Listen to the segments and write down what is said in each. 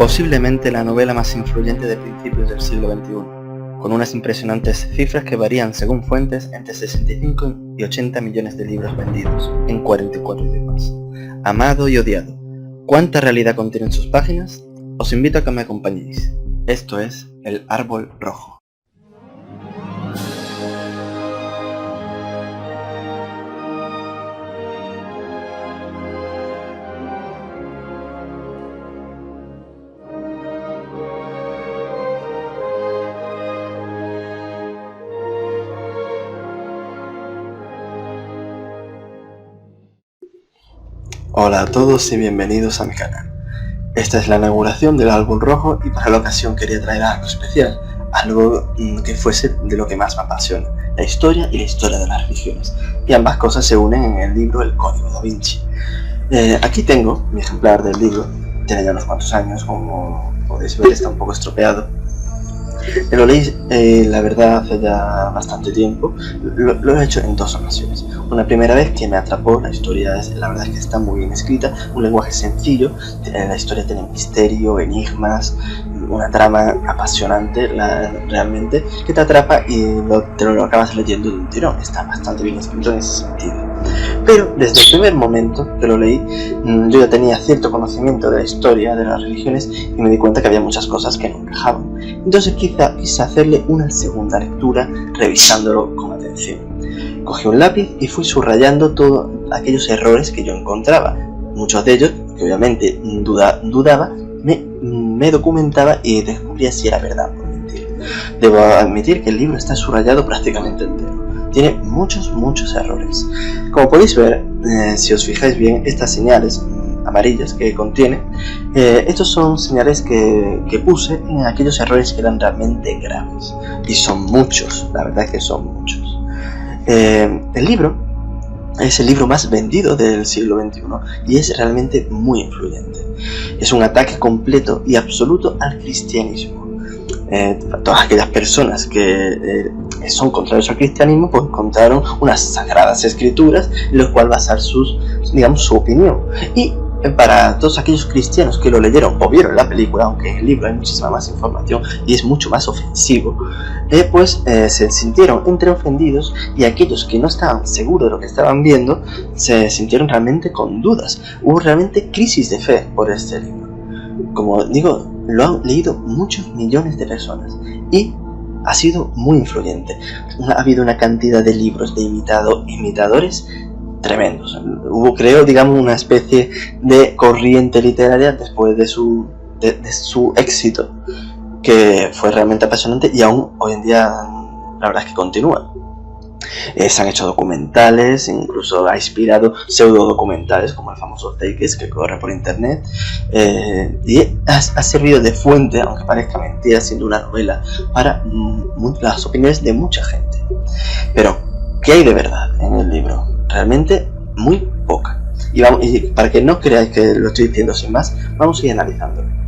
posiblemente la novela más influyente de principios del siglo XXI, con unas impresionantes cifras que varían según fuentes entre 65 y 80 millones de libros vendidos en 44 idiomas. Amado y odiado. ¿Cuánta realidad contienen sus páginas? Os invito a que me acompañéis. Esto es El Árbol Rojo. Hola a todos y bienvenidos a mi canal. Esta es la inauguración del Árbol Rojo y para la ocasión quería traer algo especial, algo que fuese de lo que más me apasiona, la historia y la historia de las religiones. Y ambas cosas se unen en el libro El Código Da Vinci. Aquí tengo mi ejemplar del libro, tiene ya unos cuantos años, como podéis ver está un poco estropeado. Lo leí, la verdad, hace ya bastante tiempo. Lo he hecho en dos ocasiones. Una primera vez que me atrapó, la historia la verdad es que está muy bien escrita, un lenguaje sencillo, la historia tiene misterio, enigmas, una trama apasionante realmente, que te atrapa y te lo acabas leyendo de un tirón. Está bastante bien escrito en ese sentido. Pero desde el primer momento que lo leí, yo ya tenía cierto conocimiento de la historia de las religiones y me di cuenta que había muchas cosas que no encajaban. Entonces quise hacerle una segunda lectura revisándolo con atención. Cogí un lápiz y fui subrayando todos aquellos errores que yo encontraba. Muchos de ellos, que obviamente dudaba, me documentaba y descubría si era verdad o mentira. Debo admitir que el libro está subrayado prácticamente entero. Tiene muchos errores. Como podéis ver, si os fijáis bien, estas señales amarillas que contiene, estos son señales que puse en aquellos errores que eran realmente graves. Y son muchos, la verdad es que son muchos. El libro es el libro más vendido del siglo XXI y es realmente muy influyente. Es un ataque completo y absoluto al cristianismo. Todas aquellas personas que son contrarios al cristianismo pues encontraron unas sagradas escrituras en las cuales basar su opinión. Y para todos aquellos cristianos que lo leyeron o vieron la película, aunque en el libro hay muchísima más información y es mucho más ofensivo, se sintieron entre ofendidos, y aquellos que no estaban seguros de lo que estaban viendo se sintieron realmente con dudas. Hubo realmente crisis de fe por este libro. Como digo, lo han leído muchos millones de personas y ha sido muy influyente. Ha habido una cantidad de libros de imitadores tremendos. Hubo, creo, una especie de corriente literaria después de su éxito, que fue realmente apasionante y aún hoy en día la verdad es que continúa. Se han hecho documentales, incluso ha inspirado pseudo documentales como el famoso Takes que corre por internet, y ha servido de fuente, aunque parezca mentira, siendo una novela, para las opiniones de mucha gente. Pero, ¿qué hay de verdad en el libro? Realmente muy poca. Y para que no creáis que lo estoy diciendo sin más, vamos a ir analizándolo.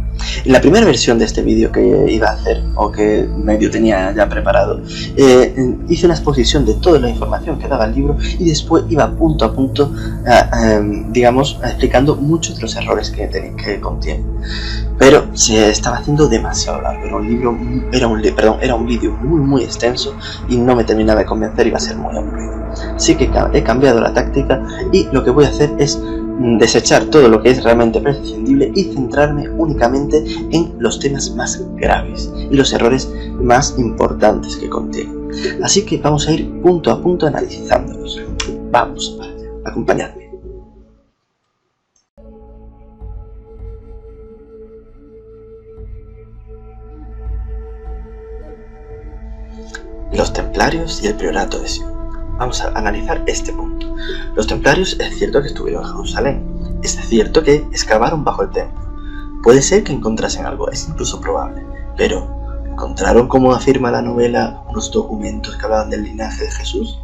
En la primera versión de este vídeo que iba a hacer, o que medio tenía ya preparado, hice una exposición de toda la información que daba el libro y después iba punto a punto, explicando muchos de los errores que contiene. Pero se estaba haciendo demasiado largo, era un vídeo muy extenso y no me terminaba de convencer, iba a ser muy aburrido. Así que he cambiado la táctica y lo que voy a hacer es desechar todo lo que es realmente prescindible y centrarme únicamente en los temas más graves y los errores más importantes que contiene. Así que vamos a ir punto a punto analizándolos. Vamos para allá, acompañadme. Los templarios y el priorato de Sion. Vamos a analizar este punto. Los templarios es cierto que estuvieron en Jerusalén, es cierto que excavaron bajo el templo. Puede ser que encontrasen algo, es incluso probable, pero ¿encontraron, como afirma la novela, unos documentos que hablaban del linaje de Jesús?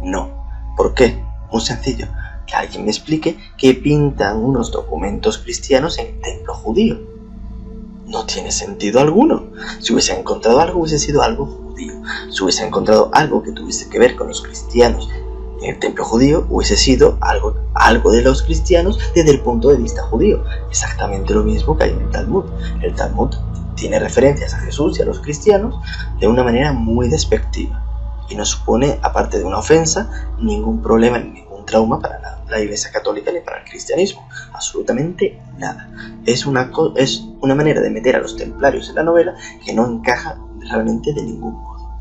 No. ¿Por qué? Muy sencillo, que alguien me explique que pintan unos documentos cristianos en el templo judío. No tiene sentido alguno. Si hubiese encontrado algo, hubiese sido algo judío. Si hubiese encontrado algo que tuviese que ver con los cristianos en el templo judío hubiese sido algo de los cristianos desde el punto de vista judío. Exactamente lo mismo que hay en el Talmud. El Talmud tiene referencias a Jesús y a los cristianos de una manera muy despectiva y no supone, aparte de una ofensa, ningún problema ni ningún trauma para la Iglesia Católica ni para el cristianismo. Absolutamente nada. Es una manera de meter a los templarios en la novela que no encaja realmente de ningún modo.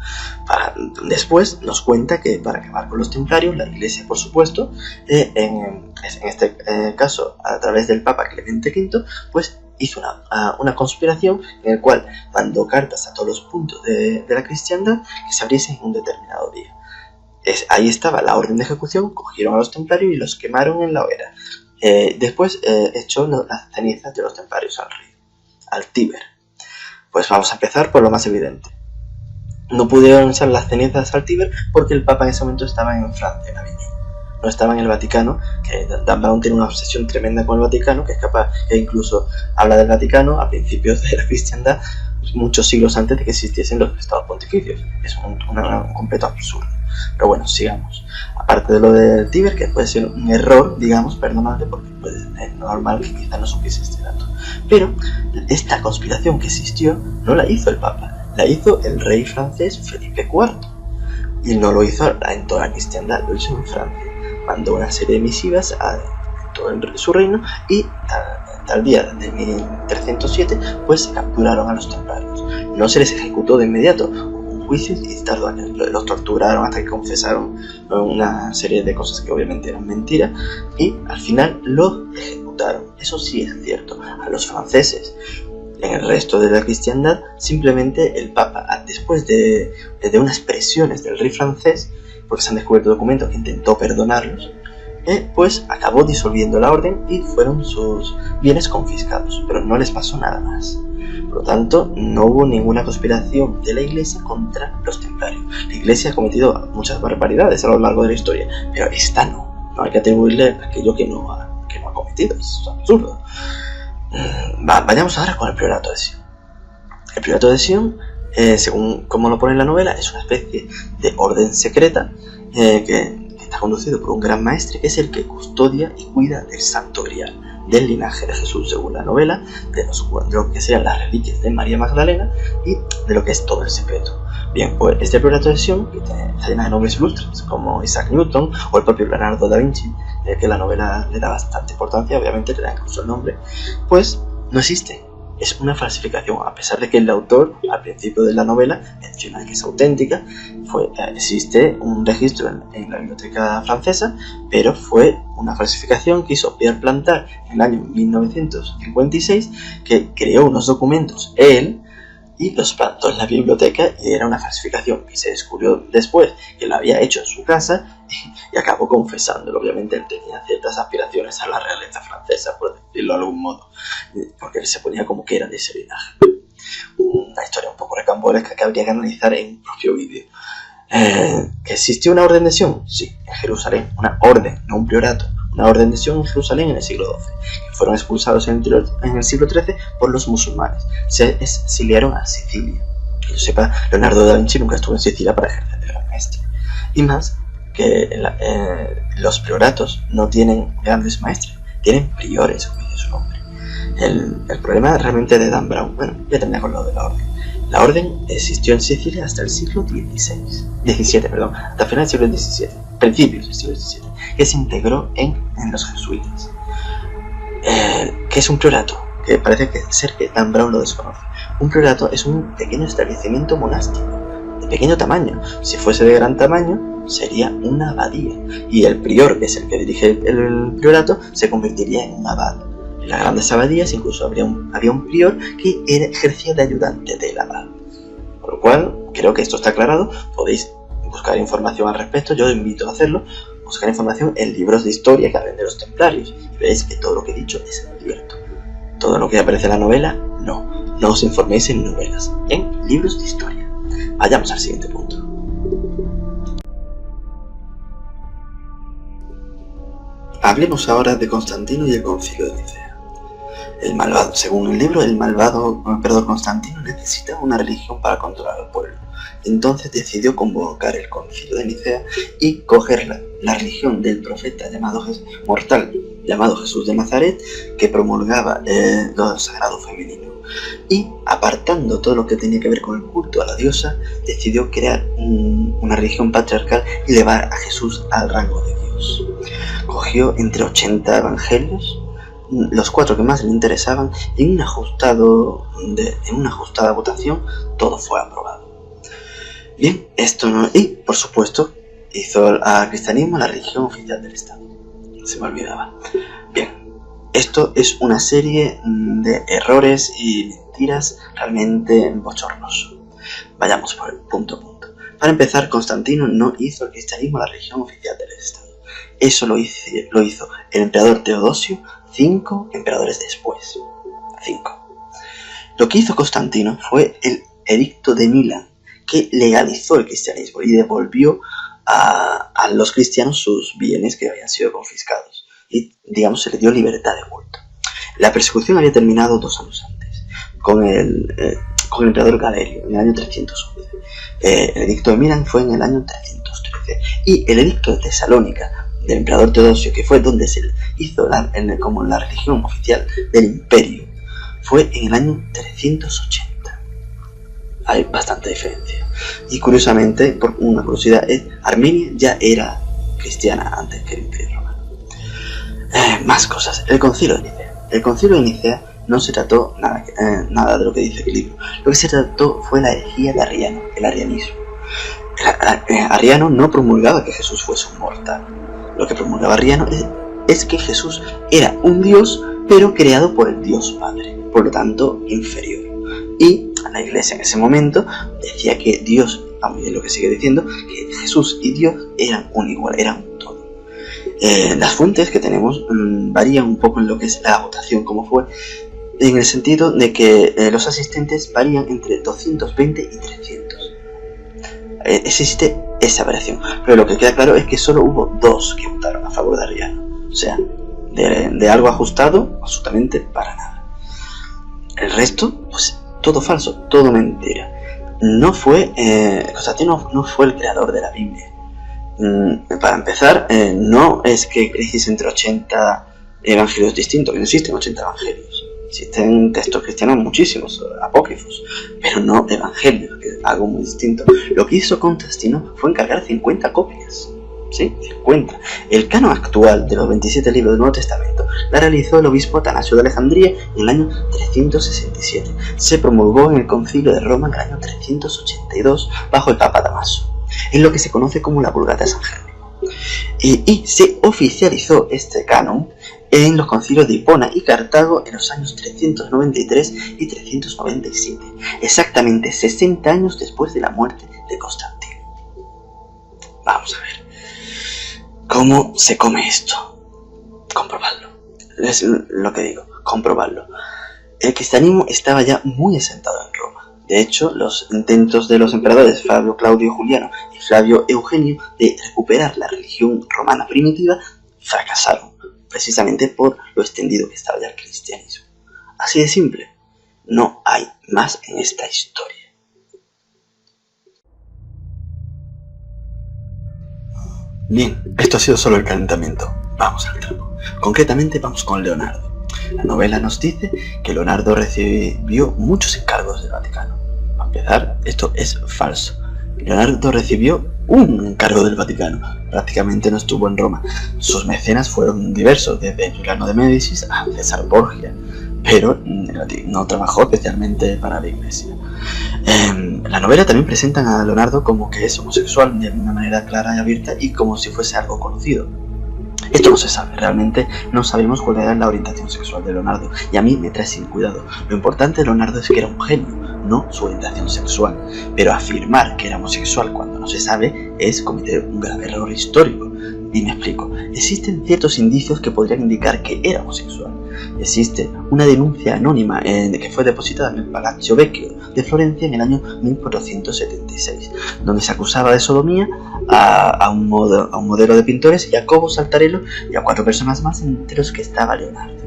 Después nos cuenta que para acabar con los templarios, la Iglesia, por supuesto, en este caso a través del Papa Clemente V, pues hizo una conspiración en la cual mandó cartas a todos los puntos de la cristiandad que se abriesen en un determinado día. Ahí estaba la orden de ejecución, cogieron a los templarios y los quemaron en la hoguera. Después echó las cenizas de los templarios al río, al Tíber. Pues vamos a empezar por lo más evidente. No pudieron echar las cenizas al Tíber porque el Papa en ese momento estaba en Francia, en Aviñón. No estaba en el Vaticano, que Dan Brown tiene una obsesión tremenda con el Vaticano, que incluso habla del Vaticano a principios de la cristiandad, muchos siglos antes de que existiesen los estados pontificios. Es un completo absurdo. Pero bueno, sigamos. Aparte de lo del Tíber, que puede ser un error, digamos, perdonable, porque es normal que quizá no supiese este dato. Pero esta conspiración que existió no la hizo el Papa, la hizo el rey francés Felipe IV. Y no lo hizo en toda la cristiandad, lo hizo en Francia. Mandó una serie de misivas a todo su reino y tal día de 1307 pues capturaron a los templarios. No se les ejecutó de inmediato, hubo un juicio y tardó años. Los torturaron hasta que confesaron una serie de cosas que obviamente eran mentiras y al final los ejecutaron. Eso sí es cierto. A los franceses, en el resto de la cristiandad, simplemente el Papa, después de unas presiones del rey francés, porque se han descubierto documentos que intentó perdonarlos, pues acabó disolviendo la orden y fueron sus bienes confiscados, pero no les pasó nada más. Por lo tanto, no hubo ninguna conspiración de la Iglesia contra los templarios. La Iglesia ha cometido muchas barbaridades a lo largo de la historia, pero esta no hay que atribuirle aquello que no ha cometido, es absurdo. Vayamos ahora con el Priorato de Sion. El Priorato de Sion, según como lo pone en la novela, es una especie de orden secreta que está conducido por un gran maestre que es el que custodia y cuida del Santo Grial, del linaje de Jesús según la novela, de lo que sean las reliquias de María Magdalena y de lo que es todo el secreto. Bien, pues este Priorato de Sion, que está llena de nombres ilustres como Isaac Newton o el propio Leonardo da Vinci, que la novela le da bastante importancia, obviamente le da incluso el nombre, pues no existe. Es una falsificación, a pesar de que el autor, al principio de la novela, menciona que es auténtica. Existe un registro en la biblioteca francesa, pero fue una falsificación que hizo Pierre Plantar en el año 1956, que creó unos documentos él y los plantó en la biblioteca, y era una falsificación que se descubrió después que lo había hecho en su casa y acabó confesándolo. Obviamente él tenía ciertas aspiraciones a la realeza francesa, por decirlo de algún modo, porque él se ponía como que era de ese linaje. Una historia un poco recambolesca que habría que analizar en un propio vídeo. ¿Que existió una orden de Sion? Sí, en Jerusalén, una orden, no un priorato. Una orden de Sion en Jerusalén en el siglo XII, que fueron expulsados en el siglo XIII por los musulmanes. Se exiliaron a Sicilia. Que yo sepa, Leonardo da Vinci nunca estuvo en Sicilia para ejercer de gran maestre. Y más que los prioratos no tienen grandes maestres, tienen priores, como dice su nombre. El problema realmente de Dan Brown, bueno, ya terminé con lo de la orden. La orden existió en Sicilia hasta el siglo XVII, hasta finales del siglo XVII, principios del siglo XVII, que se integró en los jesuitas. ¿Qué es un priorato? Que parece ser que Dan Brown lo desconoce. Un priorato es un pequeño establecimiento monástico, de pequeño tamaño. Si fuese de gran tamaño, sería una abadía, y el prior, que es el que dirige el priorato, se convertiría en un abad. En las grandes abadías incluso había un prior que ejercía de ayudante del abad. Por lo cual, creo que esto está aclarado. Podéis buscar información al respecto, yo os invito a hacerlo. Buscar información en libros de historia que hablen de los templarios y veréis que todo lo que he dicho es cierto. Todo lo que aparece en la novela, no os informéis en novelas, en libros de historia. Vayamos al siguiente punto. Hablemos ahora de Constantino y el Concilio de Nicea. Según el libro, el malvado emperador Constantino necesitaba una religión para controlar al pueblo. Entonces decidió convocar el concilio de Nicea y coger la religión del profeta mortal llamado Jesús de Nazaret, que promulgaba lo sagrado femenino. Y apartando todo lo que tenía que ver con el culto a la diosa, decidió crear una religión patriarcal y elevar a Jesús al rango de Dios. Cogió entre 80 evangelios, los 4 que más le interesaban, y en una ajustada votación todo fue aprobado. Bien, y por supuesto hizo al cristianismo la religión oficial del Estado. Se me olvidaba. Bien, esto es una serie de errores y mentiras realmente bochornosos. Vayamos por el punto a punto. Para empezar, Constantino no hizo el cristianismo la religión oficial del Estado. Eso lo hizo el emperador Teodosio 5 emperadores después. 5. Lo que hizo Constantino fue el edicto de Milán, que legalizó el cristianismo y devolvió a los cristianos sus bienes que habían sido confiscados. Y, digamos, se le dio libertad de culto. La persecución había terminado 2 años antes, con el emperador Galerio, en el año 311. El edicto de Milán fue en el año 313. Y el edicto de Tesalónica, del emperador Teodosio, que fue donde se hizo como la religión oficial del imperio, fue en el año 380. Hay bastante diferencia. Y curiosamente, por una curiosidad, Armenia ya era cristiana antes que el Imperio Romano. Más cosas. El Concilio de Nicea. El Concilio de Nicea no se trató nada de lo que dice el libro. Lo que se trató fue la herejía de Arriano, el arrianismo. Arriano no promulgaba que Jesús fuese un mortal. Lo que promulgaba Arriano es que Jesús era un Dios, pero creado por el Dios Padre, por lo tanto inferior. Y la Iglesia en ese momento decía que Dios, aunque es lo que sigue diciendo, que Jesús y Dios eran un igual, eran un todo. Las fuentes que tenemos varían un poco en lo que es la votación, como fue, en el sentido de que los asistentes varían entre 220 y 300. Existe esa variación, pero lo que queda claro es que solo hubo 2 que votaron a favor de Arriano. O sea, de algo ajustado, absolutamente para nada. El resto, pues todo falso, todo mentira. Constantino no fue el creador de la Biblia. Para empezar, no es que existen entre 80 evangelios distintos, que no existen 80 evangelios. Existen textos cristianos muchísimos, apócrifos, pero no evangelios, que es algo muy distinto. Lo que hizo Constantino fue encargar 50 copias. ¿Sí? 50. El canon actual de los 27 libros del Nuevo Testamento la realizó el obispo Atanasio de Alejandría en el año 367. Se promulgó en el Concilio de Roma en el año 382 bajo el Papa Damaso, en lo que se conoce como la Vulgata de San Jerónimo. Y se oficializó este canon en los concilios de Hipona y Cartago en los años 393 y 397, exactamente 60 años después de la muerte de Constantino. Vamos a ver. ¿Cómo se come esto? Comprobarlo. Es lo que digo, comprobarlo. El cristianismo estaba ya muy asentado en Roma. De hecho, los intentos de los emperadores Flavio Claudio Juliano y Flavio Eugenio de recuperar la religión romana primitiva fracasaron, precisamente por lo extendido que estaba ya el cristianismo. Así de simple. No hay más en esta historia. Bien, esto ha sido solo el calentamiento. Vamos al trapo. Concretamente vamos con Leonardo. La novela nos dice que Leonardo recibió muchos encargos del Vaticano. Para empezar, esto es falso. Leonardo recibió un encargo del Vaticano. Prácticamente no estuvo en Roma. Sus mecenas fueron diversos, desde Giuliano de Médicis a César Borgia, pero no trabajó especialmente para la Iglesia. La novela también presentan a Leonardo como que es homosexual de una manera clara y abierta y como si fuese algo conocido. Esto no se sabe, realmente no sabemos cuál era la orientación sexual de Leonardo, y a mí me trae sin cuidado. Lo importante de Leonardo es que era un genio, no su orientación sexual, pero afirmar que era homosexual cuando no se sabe es cometer un grave error histórico. Y me explico, existen ciertos indicios que podrían indicar que era homosexual. Existe una denuncia anónima que fue depositada en el Palazzo Vecchio de Florencia en el año 1476, donde se acusaba de sodomía a un modelo de pintores, Jacopo Saltarello, y a 4 personas más, entre los que estaba Leonardo.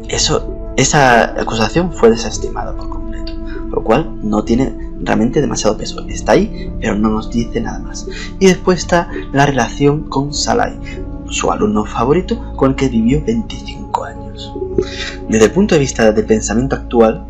Eso esa acusación fue desestimada por completo, por lo cual no tiene realmente demasiado peso. Está ahí, pero no nos dice nada más. Y después está la relación con Salai, su alumno favorito con el que vivió 25 años. Desde el punto de vista del pensamiento actual,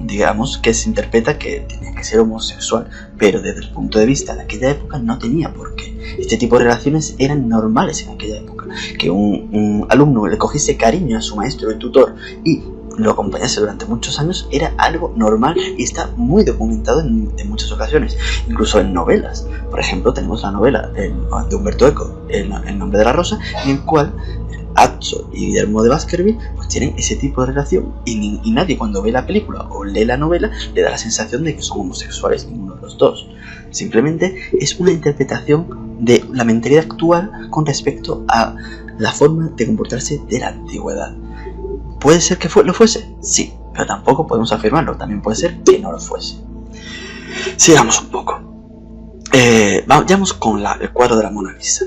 digamos que se interpreta que tenía que ser homosexual, pero desde el punto de vista de aquella época no tenía por qué. Este tipo de relaciones eran normales en aquella época. Que un alumno le cogiese cariño a su maestro y tutor y lo acompañase durante muchos años era algo normal y está muy documentado en muchas ocasiones, incluso en novelas. Por ejemplo, tenemos la novela de Humberto Eco, El nombre de la rosa, en el cual Atzo y Guillermo de Baskerville pues tienen ese tipo de relación y nadie cuando ve la película o lee la novela le da la sensación de que son homosexuales ninguno de los dos. Simplemente es una interpretación de la mentalidad actual con respecto a la forma de comportarse de la antigüedad. ¿Puede ser que lo fuese? Sí, pero tampoco podemos afirmarlo. También puede ser que no lo fuese. Sigamos un poco. Vamos con el cuadro de la Mona Lisa.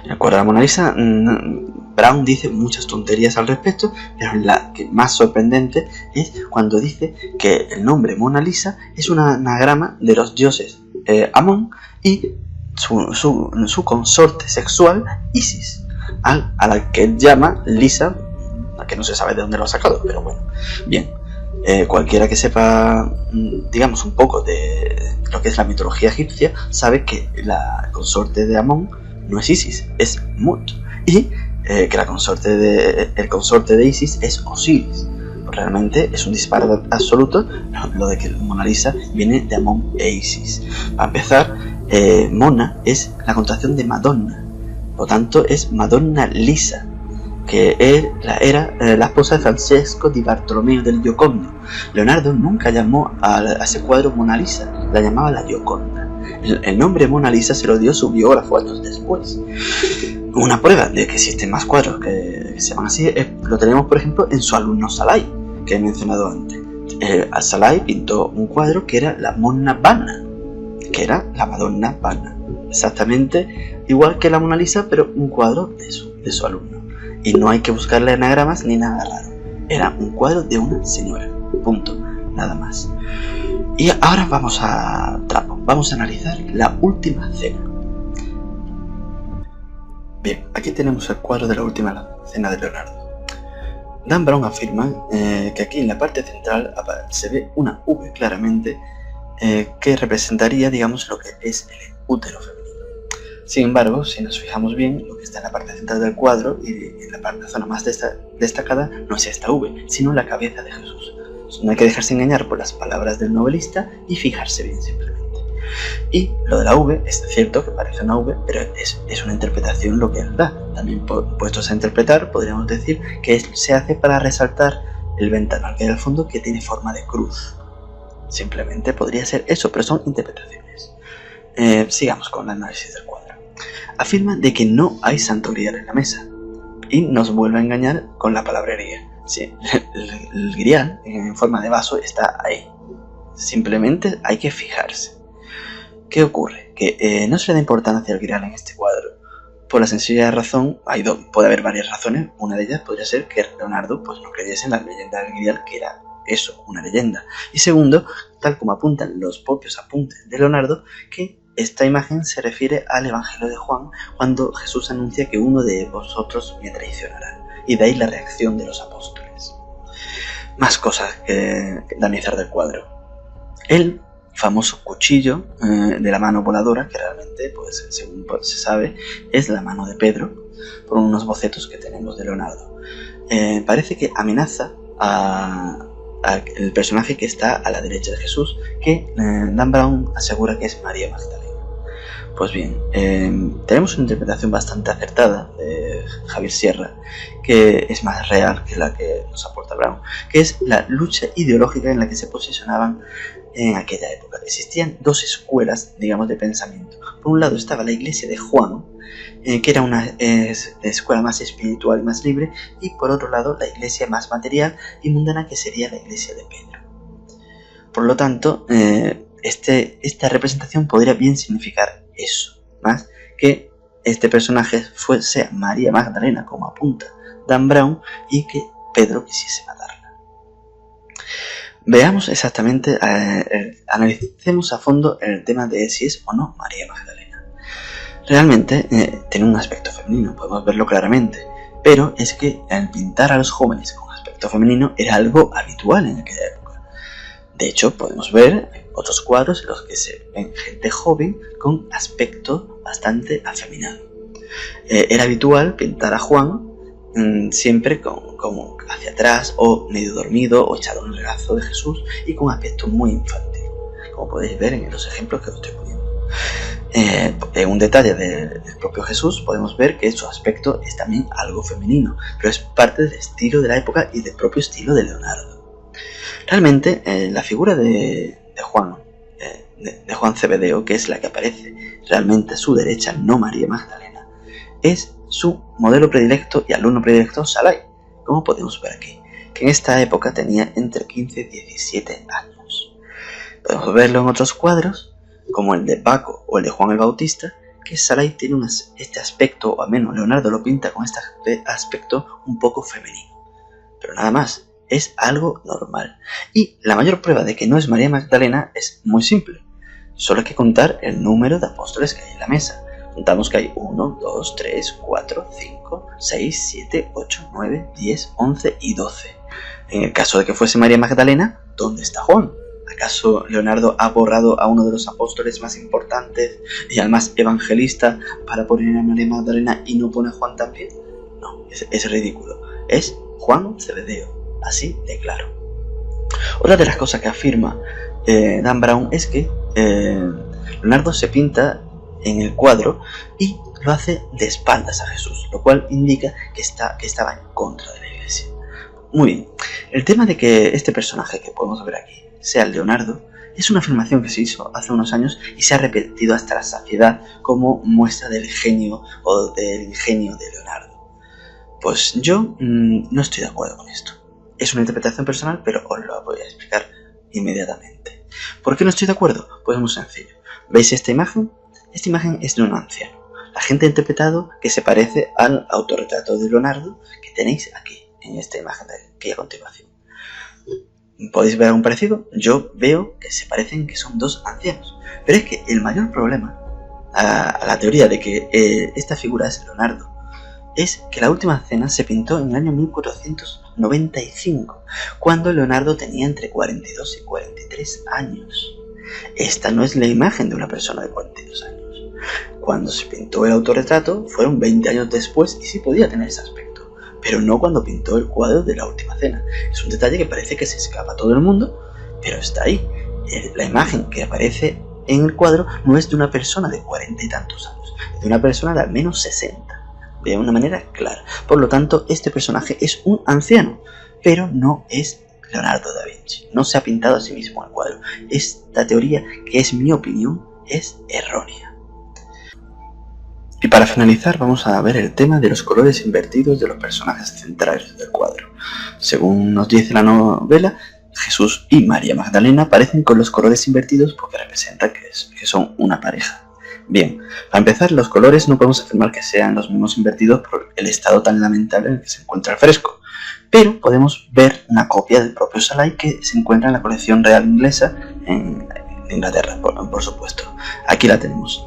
En el cuadro de la Mona Lisa, Brown dice muchas tonterías al respecto, pero la que más sorprendente es cuando dice que el nombre Mona Lisa es un anagrama de los dioses Amón y su consorte sexual Isis, a la que él llama Lisa, que no se sabe de dónde lo ha sacado, pero bueno, bien. Cualquiera que sepa, digamos, un poco de lo que es la mitología egipcia, sabe que la consorte de Amón no es Isis, es Mut, y que el consorte de Isis es Osiris. Realmente es un disparate absoluto lo de que Mona Lisa viene de Amón e Isis. Para empezar, Mona es la contracción de Madonna, por lo tanto es Madonna Lisa, que era la esposa de Francesco di Bartolomeo del Giocondo. Leonardo nunca llamó a ese cuadro Mona Lisa, la llamaba la Gioconda. El nombre Mona Lisa se lo dio su biógrafo años después. Una prueba de que existen más cuadros que se llaman así lo tenemos, por ejemplo, en su alumno Salai, que he mencionado antes. Salai pintó un cuadro que era la Monna Vanna, que era la Madonna Vanna, exactamente igual que la Mona Lisa, pero un cuadro de su alumno. Y no hay que buscarle anagramas ni nada raro. Era un cuadro de una señora. Punto. Nada más. Y ahora vamos a trapo. Vamos a analizar la última cena. Bien, aquí tenemos el cuadro de la última cena de Leonardo. Dan Brown afirma que aquí en la parte central se ve una V claramente que representaría, digamos, lo que es el útero femenino. Sin embargo, si nos fijamos bien, lo que está en la parte central del cuadro y en la zona más destacada no es esta V, sino la cabeza de Jesús. No hay que dejarse engañar por las palabras del novelista y fijarse bien simplemente. Y lo de la V, es cierto que parece una V, pero es una interpretación lo que él da. También puestos a interpretar, podríamos decir que se hace para resaltar el ventanal que hay al fondo que tiene forma de cruz. Simplemente podría ser eso, pero son interpretaciones. Sigamos con el análisis del cuadro. Afirma de que no hay santo grial en la mesa y nos vuelve a engañar con la palabrería. Sí, el grial en forma de vaso está ahí, simplemente hay que fijarse. ¿Qué ocurre? Que no se le da importancia al grial en este cuadro por la sencilla razón, puede haber varias razones. Una de ellas podría ser que Leonardo pues no creyese en la leyenda del grial, que era eso, una leyenda, y segundo, tal como apuntan los propios apuntes de Leonardo, que esta imagen se refiere al Evangelio de Juan, cuando Jesús anuncia que uno de vosotros me traicionará, y de ahí la reacción de los apóstoles. Más cosas que analizar del cuadro. El famoso cuchillo de la mano voladora, que realmente, pues según se sabe, es la mano de Pedro, por unos bocetos que tenemos de Leonardo. Parece que amenaza al personaje que está a la derecha de Jesús, que Dan Brown asegura que es María Magdalena. Pues bien, tenemos una interpretación bastante acertada de Javier Sierra, que es más real que la que nos aporta Brown, que es la lucha ideológica en la que se posicionaban en aquella época. Existían dos escuelas, digamos, de pensamiento. Por un lado estaba la iglesia de Juan, que era una escuela más espiritual y más libre, y por otro lado la iglesia más material y mundana, que sería la iglesia de Pedro. Por lo tanto, esta representación podría bien significar eso, más que este personaje fuese María Magdalena, como apunta Dan Brown, y que Pedro quisiese matarla. veamos exactamente, analicemos a fondo el tema de si es o no María Magdalena. Realmente tiene un aspecto femenino, podemos verlo claramente, pero es que el pintar a los jóvenes con aspecto femenino era algo habitual en aquella época. De hecho, podemos ver otros cuadros en los que se ven gente joven con aspecto bastante afeminado. Era habitual pintar a Juan siempre como hacia atrás o medio dormido o echado en el regazo de Jesús y con aspecto muy infantil, como podéis ver en los ejemplos que os estoy poniendo. Un detalle del propio Jesús, podemos ver que su aspecto es también algo femenino, pero es parte del estilo de la época y del propio estilo de Leonardo. Realmente la figura de Juan Zebedeo, que es la que aparece realmente a su derecha, no María Magdalena, es su modelo predilecto y alumno predilecto Salai, como podemos ver aquí, que en esta época tenía entre 15 y 17 años. Podemos verlo en otros cuadros, como el de Paco o el de Juan el Bautista, que Salai tiene este aspecto, o al menos Leonardo lo pinta con este aspecto un poco femenino. Pero nada más, es algo normal. Y la mayor prueba de que no es María Magdalena es muy simple. Solo hay que contar el número de apóstoles que hay en la mesa. Contamos que hay 1, 2, 3, 4, 5, 6, 7, 8, 9, 10, 11 y 12. En el caso de que fuese María Magdalena, ¿dónde está Juan? ¿Acaso Leonardo ha borrado a uno de los apóstoles más importantes y al más evangelista para poner a María Magdalena y no pone a Juan también? No, es ridículo. Es Juan Zebedeo, así de claro. Otra de las cosas que afirma Dan Brown es que Leonardo se pinta en el cuadro y lo hace de espaldas a Jesús, lo cual indica que estaba en contra de la iglesia. Muy bien, el tema de que este personaje que podemos ver aquí sea Leonardo es una afirmación que se hizo hace unos años y se ha repetido hasta la saciedad como muestra del genio o del ingenio de Leonardo. Pues yo no estoy de acuerdo con esto. Es una interpretación personal, pero os lo voy a explicar inmediatamente. ¿Por qué no estoy de acuerdo? Pues es muy sencillo. ¿Veis esta imagen? Esta imagen es de un anciano. La gente ha interpretado que se parece al autorretrato de Leonardo que tenéis aquí, en esta imagen de aquí a continuación. ¿Podéis ver algún parecido? Yo veo que se parecen, que son dos ancianos. Pero es que el mayor problema a la teoría de que esta figura es Leonardo es que la última cena se pintó en el año 1495, cuando Leonardo tenía entre 42 y 43 años. Esta no es la imagen de una persona de 42 años. Cuando se pintó el autorretrato fueron 20 años después y sí podía tener ese aspecto, pero no cuando pintó el cuadro de la última cena. Es un detalle que parece que se escapa a todo el mundo, pero está ahí. La imagen que aparece en el cuadro no es de una persona de 40 y tantos años, es de una persona de al menos 60, de una manera clara. Por lo tanto, este personaje es un anciano, pero no es Leonardo da Vinci. No se ha pintado a sí mismo el cuadro. Esta teoría, que es mi opinión, es errónea. Y para finalizar vamos a ver el tema de los colores invertidos de los personajes centrales del cuadro. Según nos dice la novela, Jesús y María Magdalena aparecen con los colores invertidos porque representan que son una pareja. Bien, para empezar, los colores no podemos afirmar que sean los mismos invertidos por el estado tan lamentable en el que se encuentra el fresco, pero podemos ver una copia del propio Salai que se encuentra en la colección real inglesa en Inglaterra, por supuesto. Aquí la tenemos.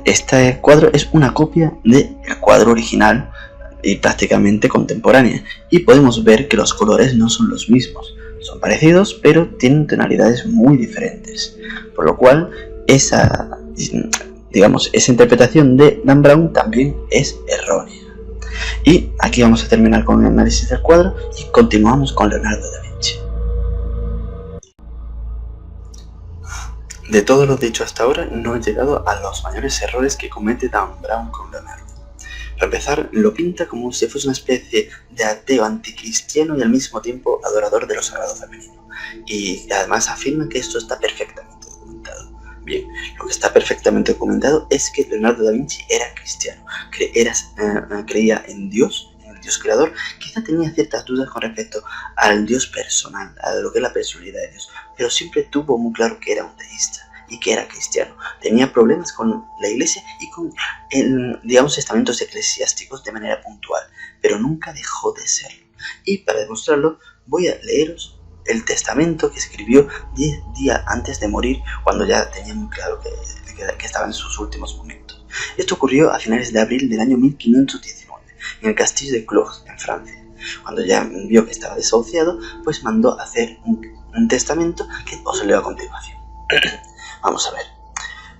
Este cuadro es una copia del cuadro original y prácticamente contemporánea, y podemos ver que los colores no son los mismos, son parecidos pero tienen tonalidades muy diferentes, por lo cual esa interpretación de Dan Brown también es errónea. Y aquí vamos a terminar con el análisis del cuadro y continuamos con Leonardo da Vinci. De todo lo dicho hasta ahora, no he llegado a los mayores errores que comete Dan Brown con Leonardo. Para empezar, lo pinta como si fuese una especie de ateo anticristiano y al mismo tiempo adorador de lo sagrado femenino. Y además afirma que esto está perfectamente documentado. Bien, lo que está perfectamente documentado es que Leonardo da Vinci era cristiano, creía en Dios, en el Dios creador. Quizá tenía ciertas dudas con respecto al Dios personal, a lo que es la personalidad de Dios, pero siempre tuvo muy claro que era un deísta y que era cristiano. Tenía problemas con la iglesia y con estamentos eclesiásticos de manera puntual, pero nunca dejó de serlo. Y para demostrarlo voy a leeros el testamento que escribió 10 días antes de morir, cuando ya tenía muy claro que estaba en sus últimos momentos. Esto ocurrió a finales de abril del año 1519, en el castillo de Clogs, en Francia. Cuando ya vio que estaba desahuciado, pues mandó hacer un testamento que os leo a continuación. Vamos a ver.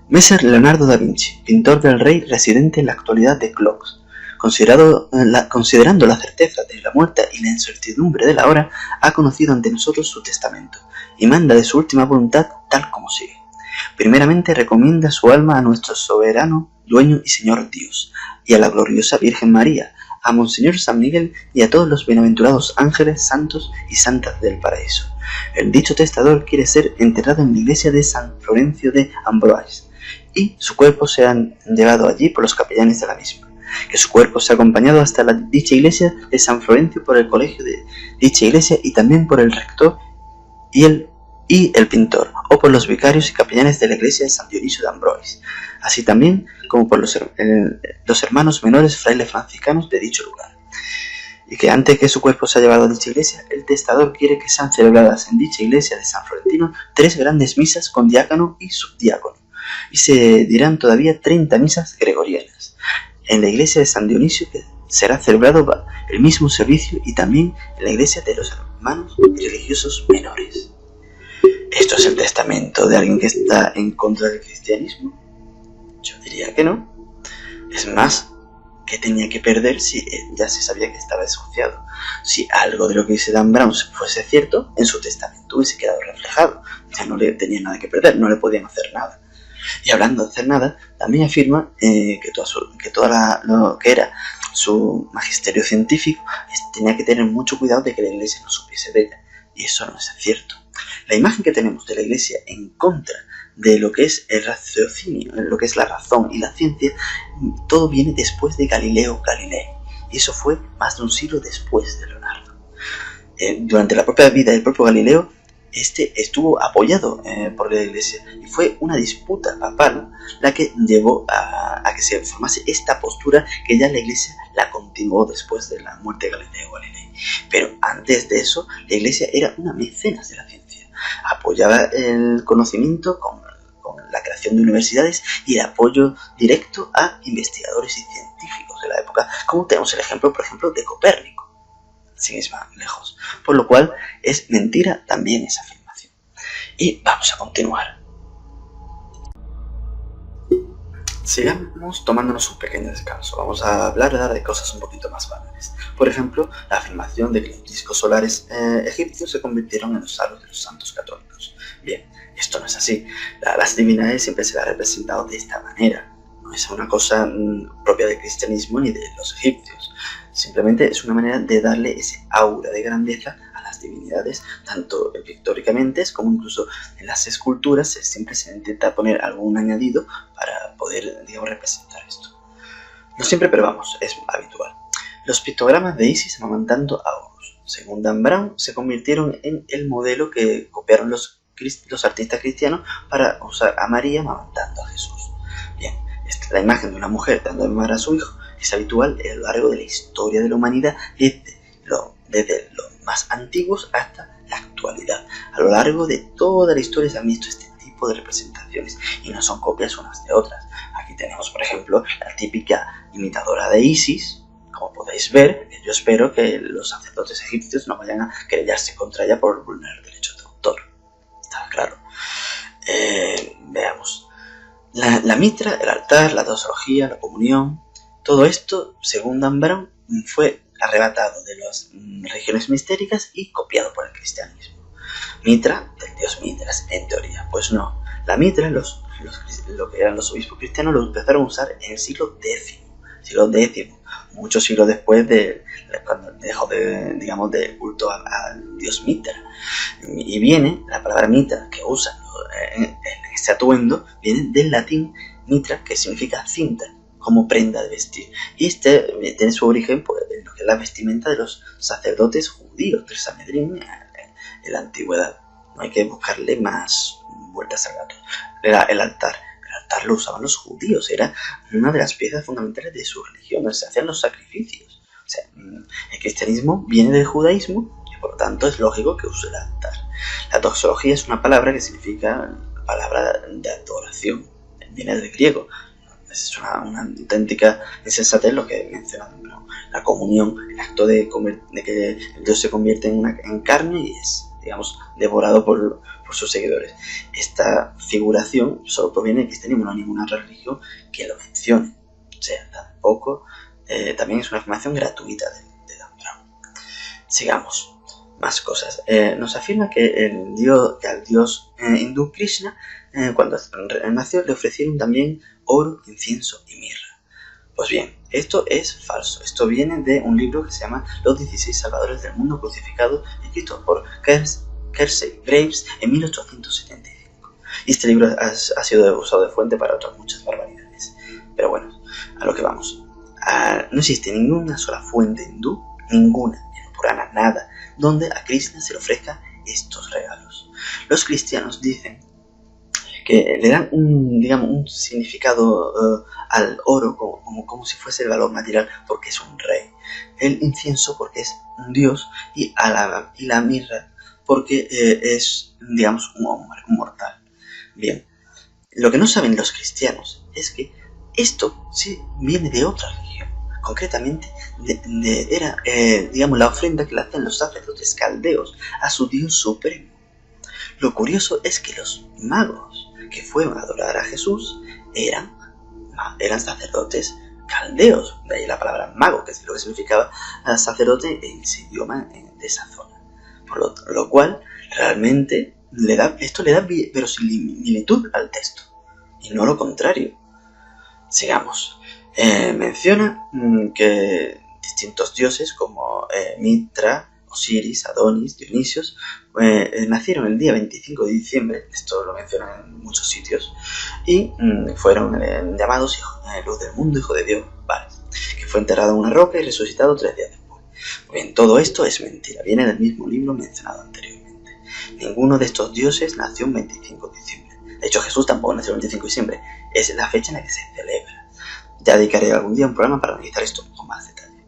Messer Leonardo da Vinci, pintor del rey residente en la actualidad de Clogs, considerando la certeza de la muerte y la incertidumbre de la hora, ha conocido ante nosotros su testamento y manda de su última voluntad tal como sigue. Primeramente recomienda su alma a nuestro soberano, dueño y señor Dios, y a la gloriosa Virgen María, a Monseñor San Miguel y a todos los bienaventurados ángeles, santos y santas del paraíso. El dicho testador quiere ser enterrado en la iglesia de San Florencio de Amboise, y su cuerpo sea llevado allí por los capellanes de la misma. Que su cuerpo sea acompañado hasta dicha iglesia de San Florencio por el colegio de dicha iglesia y también por el rector y el pintor, o por los vicarios y capellanes de la iglesia de San Dionisio de Amboise, así también como por los hermanos menores frailes franciscanos de dicho lugar. Y que antes que su cuerpo sea llevado a dicha iglesia, el testador quiere que sean celebradas en dicha iglesia de San Florentino 3 grandes misas con diácono y subdiácono, y se dirán todavía 30 misas gregorianas. En la iglesia de San Dionisio que será celebrado el mismo servicio, y también en la iglesia de los hermanos religiosos menores. ¿Esto es el testamento de alguien que está en contra del cristianismo? Yo diría que no. Es más, ¿qué tenía que perder si ya se sabía que estaba desahuciado? Si algo de lo que dice Dan Brown fuese cierto, en su testamento hubiese quedado reflejado. Ya no le tenía nada que perder, no le podían hacer nada. Y hablando de hacer nada, también afirma que todo lo que era su magisterio científico tenía que tener mucho cuidado de que la iglesia no supiese de ella. Y eso no es cierto. La imagen que tenemos de la iglesia en contra de lo que es el raciocinio, lo que es la razón y la ciencia, todo viene después de Galileo Galilei. Y eso fue más de un siglo después de Leonardo. Durante la propia vida del propio Galileo, estuvo apoyado por la iglesia, y fue una disputa papal la que llevó a que se formase esta postura que ya la iglesia la continuó después de la muerte de Galileo Galilei. Pero antes de eso, la iglesia era una mecenas de la ciencia, apoyaba el conocimiento con la creación de universidades y el apoyo directo a investigadores y científicos de la época, como tenemos el ejemplo, por ejemplo, de Copérnico, sin ir más lejos, por lo cual es mentira también esa afirmación. Y vamos a continuar. Sigamos tomándonos un pequeño descanso. Vamos a hablar de cosas un poquito más banales. Por ejemplo, la afirmación de que los discos solares egipcios se convirtieron en los halos de los santos católicos. Bien, esto no es así. Las divinidades siempre se las ha representado de esta manera. No es una cosa propia del cristianismo ni de los egipcios. Simplemente es una manera de darle ese aura de grandeza a las divinidades, tanto pictóricamente como incluso en las esculturas. Siempre se intenta poner algún añadido para poder, digamos, representar esto. No siempre, pero vamos, es habitual. Los pictogramas de Isis amamantando a Horus, según Dan Brown, se convirtieron en el modelo que copiaron los artistas cristianos para usar a María amamantando a Jesús. Bien, la imagen de una mujer dando de mamar a su hijo es habitual a lo largo de la historia de la humanidad, desde los más antiguos hasta la actualidad. A lo largo de toda la historia se han visto este tipo de representaciones y no son copias unas de otras. Aquí tenemos, por ejemplo, la típica imitadora de Isis, como podéis ver. Yo espero que los sacerdotes egipcios no vayan a querellarse contra ella por vulnerar derechos de autor. Está claro. Veamos. La mitra, el altar, la dosología, la comunión, todo esto, según Dan Brown, fue arrebatado de las religiones mistéricas y copiado por el cristianismo. Mitra, del dios Mitras, en teoría. Pues no. La mitra, lo que eran los obispos cristianos, lo empezaron a usar en el siglo X, muchos siglos después de cuando dejó de culto al dios Mitra. Y viene, la palabra mitra que usan en este atuendo, viene del latín mitra, que significa cinta, como prenda de vestir. Y tiene su origen pues, en lo que es la vestimenta de los sacerdotes judíos del Sanedrín en la antigüedad. No hay que buscarle más vueltas al gato. Era el altar. El altar lo usaban los judíos, era una de las piezas fundamentales de su religión, donde se hacían los sacrificios. O sea, el cristianismo viene del judaísmo, que por lo tanto es lógico que use el altar. La doxología es una palabra que significa palabra de adoración, viene del griego. Es una auténtica insensatez lo que he mencionado, ¿no? La comunión, el acto de que el Dios se convierte en carne y es, digamos, devorado por sus seguidores. Esta figuración solo proviene del cristianismo, no hay ninguna religión que lo mencione. O sea, tampoco, también es una afirmación gratuita de Dan Brown. Sigamos, más cosas. Nos afirma que al dios hindú Krishna, cuando nació, le ofrecieron también oro, incienso y mirra. Pues bien, esto es falso. Esto viene de un libro que se llama Los 16 Salvadores del Mundo Crucificado, escrito por Kelsey Graves en 1875. Y este libro ha sido usado de fuente para otras muchas barbaridades. Pero bueno, a lo que vamos. No existe ninguna sola fuente hindú, ninguna, en Purana, nada, donde a Krishna se le ofrezca estos regalos. Los cristianos dicen que le dan un significado al oro como si fuese el valor material, porque es un rey, el incienso porque es un dios, y la mirra porque es, digamos, un hombre, un mortal. Bien, lo que no saben los cristianos es que esto sí viene de otra religión, concretamente era digamos, la ofrenda que le hacían los sacerdotes caldeos a su dios supremo. Lo curioso es que los magos que fueron a adorar a Jesús eran sacerdotes caldeos, de ahí la palabra mago, que es lo que significaba sacerdote en ese idioma de esa zona. Por lo cual, realmente, esto le da verosimilitud al texto, y no lo contrario. Sigamos. Menciona que distintos dioses como Mitra, Osiris, Adonis, Dionisios, nacieron el día 25 de diciembre, esto lo mencionan en muchos sitios, y fueron llamados luz del mundo, hijo de Dios, vale, que fue enterrado en una roca y resucitado 3 días después. Bien, todo esto es mentira, viene del mismo libro mencionado anteriormente. Ninguno de estos dioses nació el 25 de diciembre. De hecho, Jesús tampoco nació el 25 de diciembre, es la fecha en la que se celebra. Ya dedicaré algún día un programa para analizar esto con más detalle.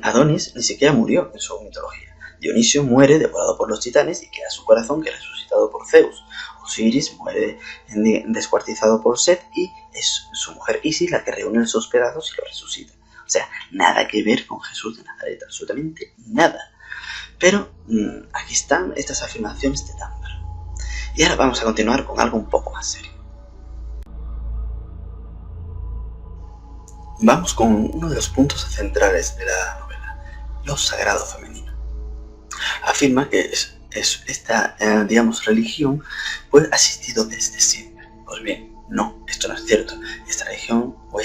Adonis ni siquiera murió en su mitología. Dionisio muere devorado por los titanes y queda su corazón, que es resucitado por Zeus. Osiris muere descuartizado por Set y es su mujer Isis la que reúne esos pedazos y lo resucita. O sea, nada que ver con Jesús de Nazaret, absolutamente nada. Pero aquí están estas afirmaciones de Dan Brown. Y ahora vamos a continuar con algo un poco más serio. Vamos con uno de los puntos centrales de la novela, lo sagrado femenino. Afirma que esta, digamos, religión pues ha existido desde siempre. Pues bien, no, esto no es cierto. Esta religión o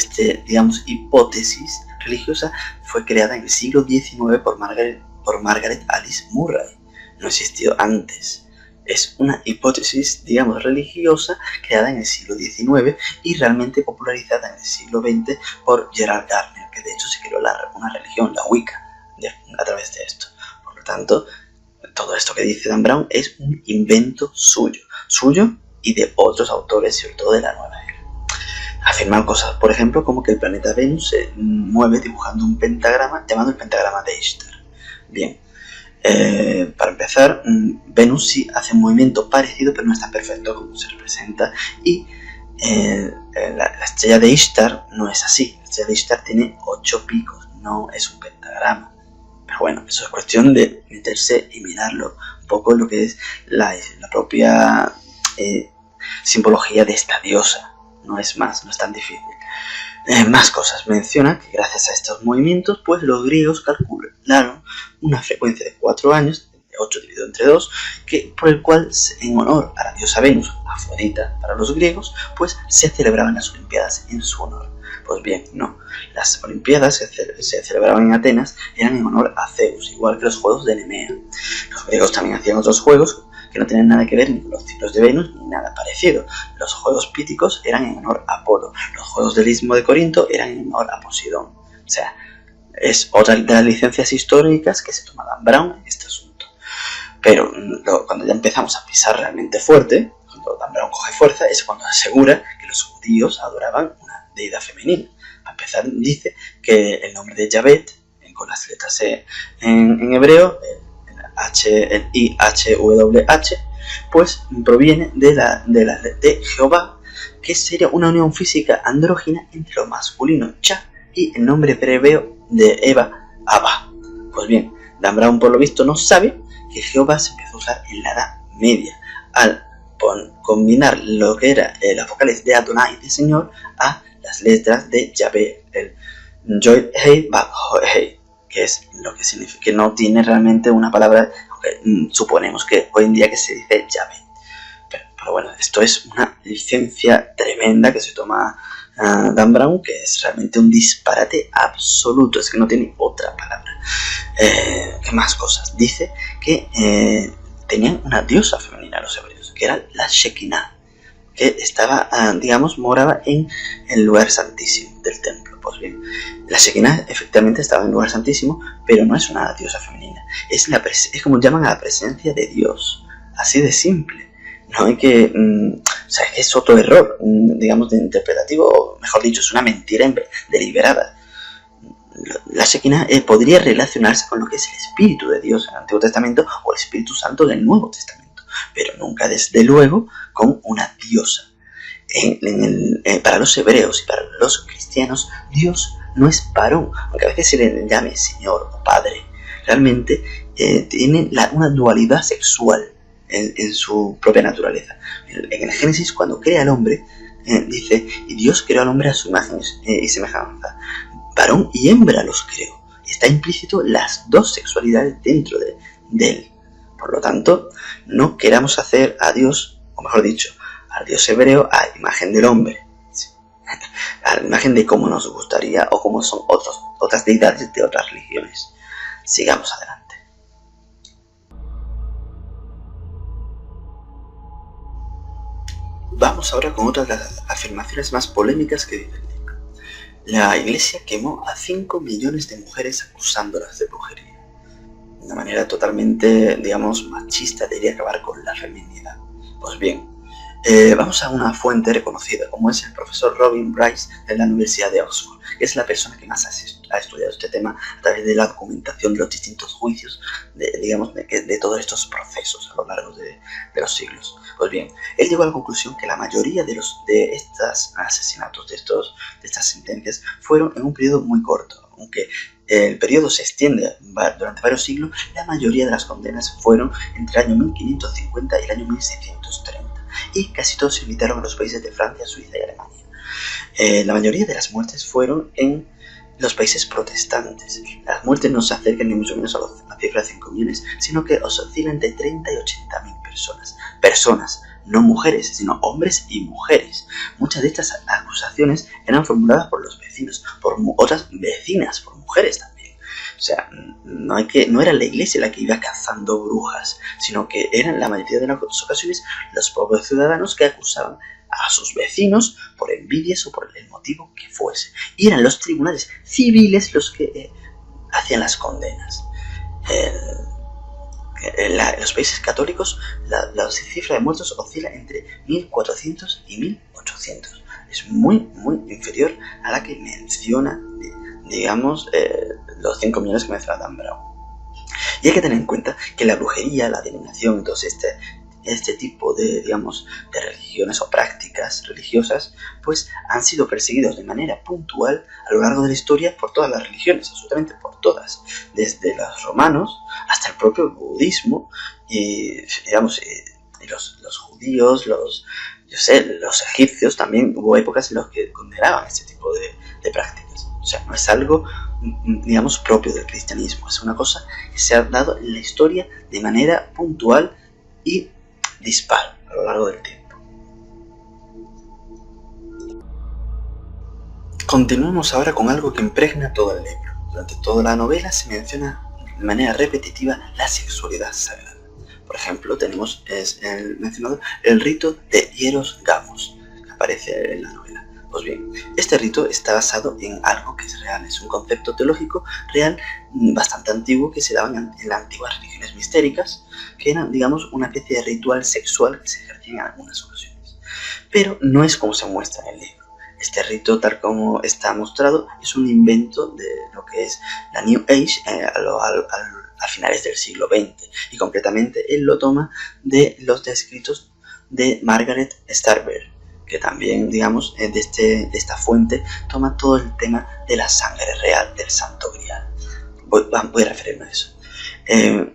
digamos, hipótesis religiosa fue creada en el siglo XIX por Margaret Alice Murray. No existió antes. Es una hipótesis, digamos, religiosa creada en el siglo XIX y realmente popularizada en el siglo XX por Gerald Gardner, que de hecho se creó una religión, la Wicca, a través de esto. Por lo tanto, todo esto que dice Dan Brown es un invento suyo y de otros autores, sobre todo de la nueva era. Afirman cosas, por ejemplo, como que el planeta Venus se mueve dibujando un pentagrama llamado el pentagrama de Ishtar. Bien, para empezar, Venus sí hace un movimiento parecido, pero no es tan perfecto como se representa, y la estrella de Ishtar no es así. La estrella de Ishtar tiene 8 picos, no es un pentagrama. Pero bueno, eso es cuestión de meterse y mirarlo un poco lo que es la propia simbología de esta diosa. No es tan difícil. Más cosas. Menciona que gracias a estos movimientos, pues los griegos calcularon una frecuencia de 4 años, de 8 dividido entre 2, por el cual, en honor a la diosa Venus, Afrodita para los griegos, pues se celebraban las Olimpiadas en su honor. Pues bien, no. Las Olimpiadas que se celebraban en Atenas eran en honor a Zeus, igual que los Juegos de Nemea. Los griegos también hacían otros juegos que no tenían nada que ver ni con los ciclos de Venus ni nada parecido. Los Juegos Píticos eran en honor a Apolo, los Juegos del Istmo de Corinto eran en honor a Poseidón. O sea, es otra de las licencias históricas que se toma Dan Brown en este asunto. Pero cuando ya empezamos a pisar realmente fuerte, cuando Dan Brown coge fuerza, es cuando asegura que los judíos adoraban una deidad femenina. A empezar, dice que el nombre de Yahvé, con las letras en hebreo, el IHWH, pues proviene de Jehová, que sería una unión física andrógina entre lo masculino, Cha, y el nombre hebreo de Eva, Abba. Pues bien, Dan Brown por lo visto no sabe que Jehová se empezó a usar en la Edad Media, al combinar lo que era las vocales de Adonai, de Señor, a las letras de Yahvé, el Yod Hei Vav Hei, que es lo que significa que no tiene realmente una palabra, aunque suponemos que hoy en día que se dice Yahvé. Pero bueno, esto es una licencia tremenda que se toma Dan Brown, que es realmente un disparate absoluto, es que no tiene otra palabra. ¿Qué más cosas? Dice que tenían una diosa femenina los hebreos, que era la Shekinah, que estaba, moraba en el lugar santísimo del templo. Pues bien, la Shekinah efectivamente estaba en el lugar santísimo, pero no es una diosa femenina, es como llaman a la presencia de Dios, así de simple. No hay que, es otro error, de interpretativo, o mejor dicho, es una mentira deliberada. La Shekinah podría relacionarse con lo que es el Espíritu de Dios en el Antiguo Testamento o el Espíritu Santo del Nuevo Testamento, pero nunca, desde luego, con una diosa. Para los hebreos y para los cristianos, Dios no es varón, aunque a veces se le llame Señor o Padre. Realmente tiene una dualidad sexual en su propia naturaleza. En el Génesis, cuando crea al hombre, dice, y Dios creó al hombre a su imagen y semejanza. Varón y hembra los creó. Está implícito las dos sexualidades dentro de él. Por lo tanto, no queramos hacer a Dios, o mejor dicho, al Dios hebreo a imagen del hombre, ¿sí? A la imagen de cómo nos gustaría o cómo son otras deidades de otras religiones. Sigamos adelante. Vamos ahora con otras de las afirmaciones más polémicas que dice el libro. La Iglesia quemó a 5 millones de mujeres acusándolas de brujería. De una manera totalmente, machista, debería acabar con la feminidad. Pues bien, vamos a una fuente reconocida, como es el profesor Robin Bryce de la Universidad de Oxford, que es la persona que más ha estudiado este tema a través de la documentación de los distintos juicios, de todos estos procesos a lo largo de los siglos. Pues bien, él llegó a la conclusión que la mayoría de estos asesinatos, de estas sentencias, fueron en un periodo muy corto. Aunque el periodo se extiende durante varios siglos, la mayoría de las condenas fueron entre el año 1550 y el año 1630, y casi todos se limitaron a los países de Francia, Suiza y Alemania. La mayoría de las muertes fueron en los países protestantes. Las muertes no se acercan ni mucho menos a la cifra de 5 millones, sino que oscilan entre 30 y 80.000 personas. Personas, no mujeres, sino hombres y mujeres. Muchas de estas acusaciones eran formuladas por los vecinos, por otras vecinas, por mujeres también. O sea, no era la iglesia la que iba cazando brujas, sino que eran la mayoría de las ocasiones los propios ciudadanos que acusaban a sus vecinos por envidias o por el motivo que fuese. Y eran los tribunales civiles los que hacían las condenas. En los países católicos la cifra de muertos oscila entre 1400 y 1800. Es muy, muy inferior a la que menciona, los 5 millones que menciona Dan Brown. Y hay que tener en cuenta que la brujería, la adivinación, entonces este tipo de religiones o prácticas religiosas, pues han sido perseguidos de manera puntual a lo largo de la historia por todas las religiones, absolutamente por todas, desde los romanos hasta el propio budismo y los judíos, los egipcios también. Hubo épocas en las que condenaban este tipo de prácticas. O sea, no es algo propio del cristianismo, es una cosa que se ha dado en la historia de manera puntual y dispar a lo largo del tiempo. Continuamos ahora con algo que impregna todo el libro. Durante toda la novela se menciona de manera repetitiva la sexualidad sagrada. Por ejemplo, tenemos mencionado el rito de Hieros Gamos, que aparece en la novela. Pues bien, este rito está basado en algo que es real, es un concepto teológico real bastante antiguo que se daba en las antiguas religiones mistéricas, que eran, una especie de ritual sexual que se ejercía en algunas ocasiones. Pero no es como se muestra en el libro. Este rito, tal como está mostrado, es un invento de lo que es la New Age a finales del siglo XX, y concretamente él lo toma de los escritos de Margaret Starberg, que también, digamos, de esta fuente toma todo el tema de la sangre real del Santo Grial. Voy a referirme a eso.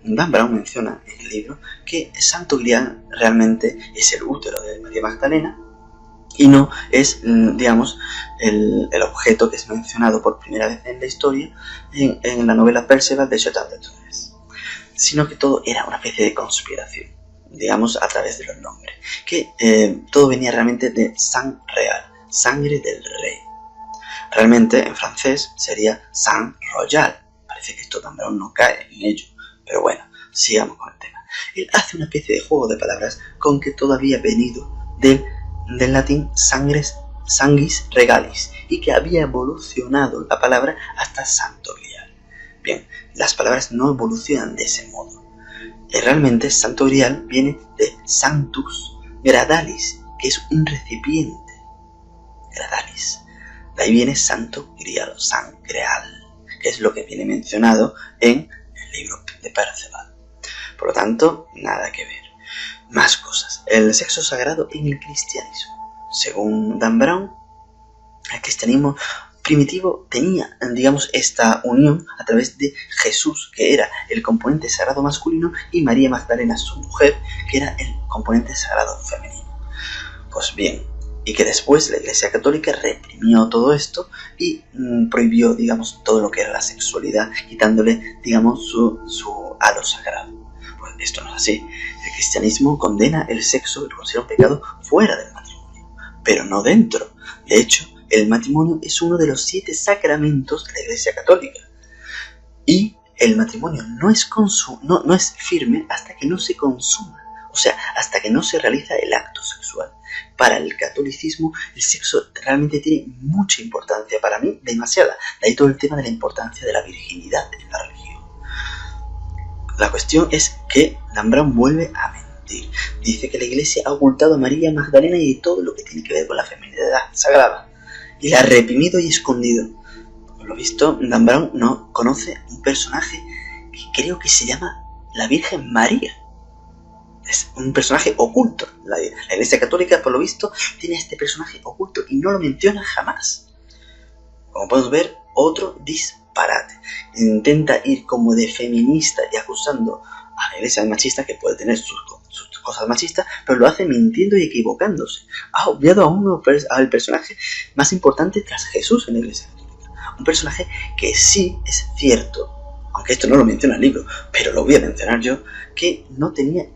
Dan Brown menciona en el libro que el Santo Grial realmente es el útero de María Magdalena y no es, digamos, el objeto que es mencionado por primera vez en la historia en la novela Perceval de Jotan de Torres, sino que todo era una especie de conspiración, digamos, a través de los nombres, que todo venía realmente de sang real, sangre del rey. Realmente en francés sería sang royal. Parece que esto también no cae en ello, pero bueno, sigamos con el tema. Él hace una especie de juego de palabras con que todo había venido del latín sanguis regalis y que había evolucionado la palabra hasta Santo Grial. Bien, las palabras no evolucionan de ese modo. Realmente Santo Grial viene de Sanctus Gradalis, que es un recipiente. Gradalis. De ahí viene Santo Grial, San Greal, que es lo que viene mencionado en el libro de Perceval. Por lo tanto, nada que ver. Más cosas. El sexo sagrado en el cristianismo. Según Dan Brown, el cristianismo primitivo tenía, digamos, esta unión a través de Jesús, que era el componente sagrado masculino, y María Magdalena, su mujer, que era el componente sagrado femenino. Pues bien, y que después la Iglesia Católica reprimió todo esto y prohibió, digamos, todo lo que era la sexualidad, quitándole, digamos, su halo sagrado. Pues esto no es así. El cristianismo condena el sexo y lo considera un pecado fuera del matrimonio, pero no dentro. De hecho, el matrimonio es uno de los 7 sacramentos de la Iglesia Católica. Y el matrimonio no es firme hasta que no se consuma, o sea, hasta que no se realiza el acto sexual. Para el catolicismo, el sexo realmente tiene mucha importancia, para mí demasiada. De ahí todo el tema de la importancia de la virginidad en la religión. La cuestión es que Dan Brown vuelve a mentir. Dice que la Iglesia ha ocultado a María Magdalena y todo lo que tiene que ver con la feminidad sagrada, y la ha reprimido y escondido. Por lo visto, Dan Brown no conoce un personaje que creo que se llama la Virgen María. Es un personaje oculto. La Iglesia Católica, por lo visto, tiene este personaje oculto y no lo menciona jamás. Como podemos ver, otro disparate. Intenta ir como de feminista y acusando a la Iglesia machista, que puede tener sus cosas machistas, pero lo hace mintiendo y equivocándose. Ha obviado al personaje más importante tras Jesús en la Iglesia Católica. Un personaje que sí es cierto, aunque esto no lo menciona el libro, pero lo voy a mencionar yo, que no tenía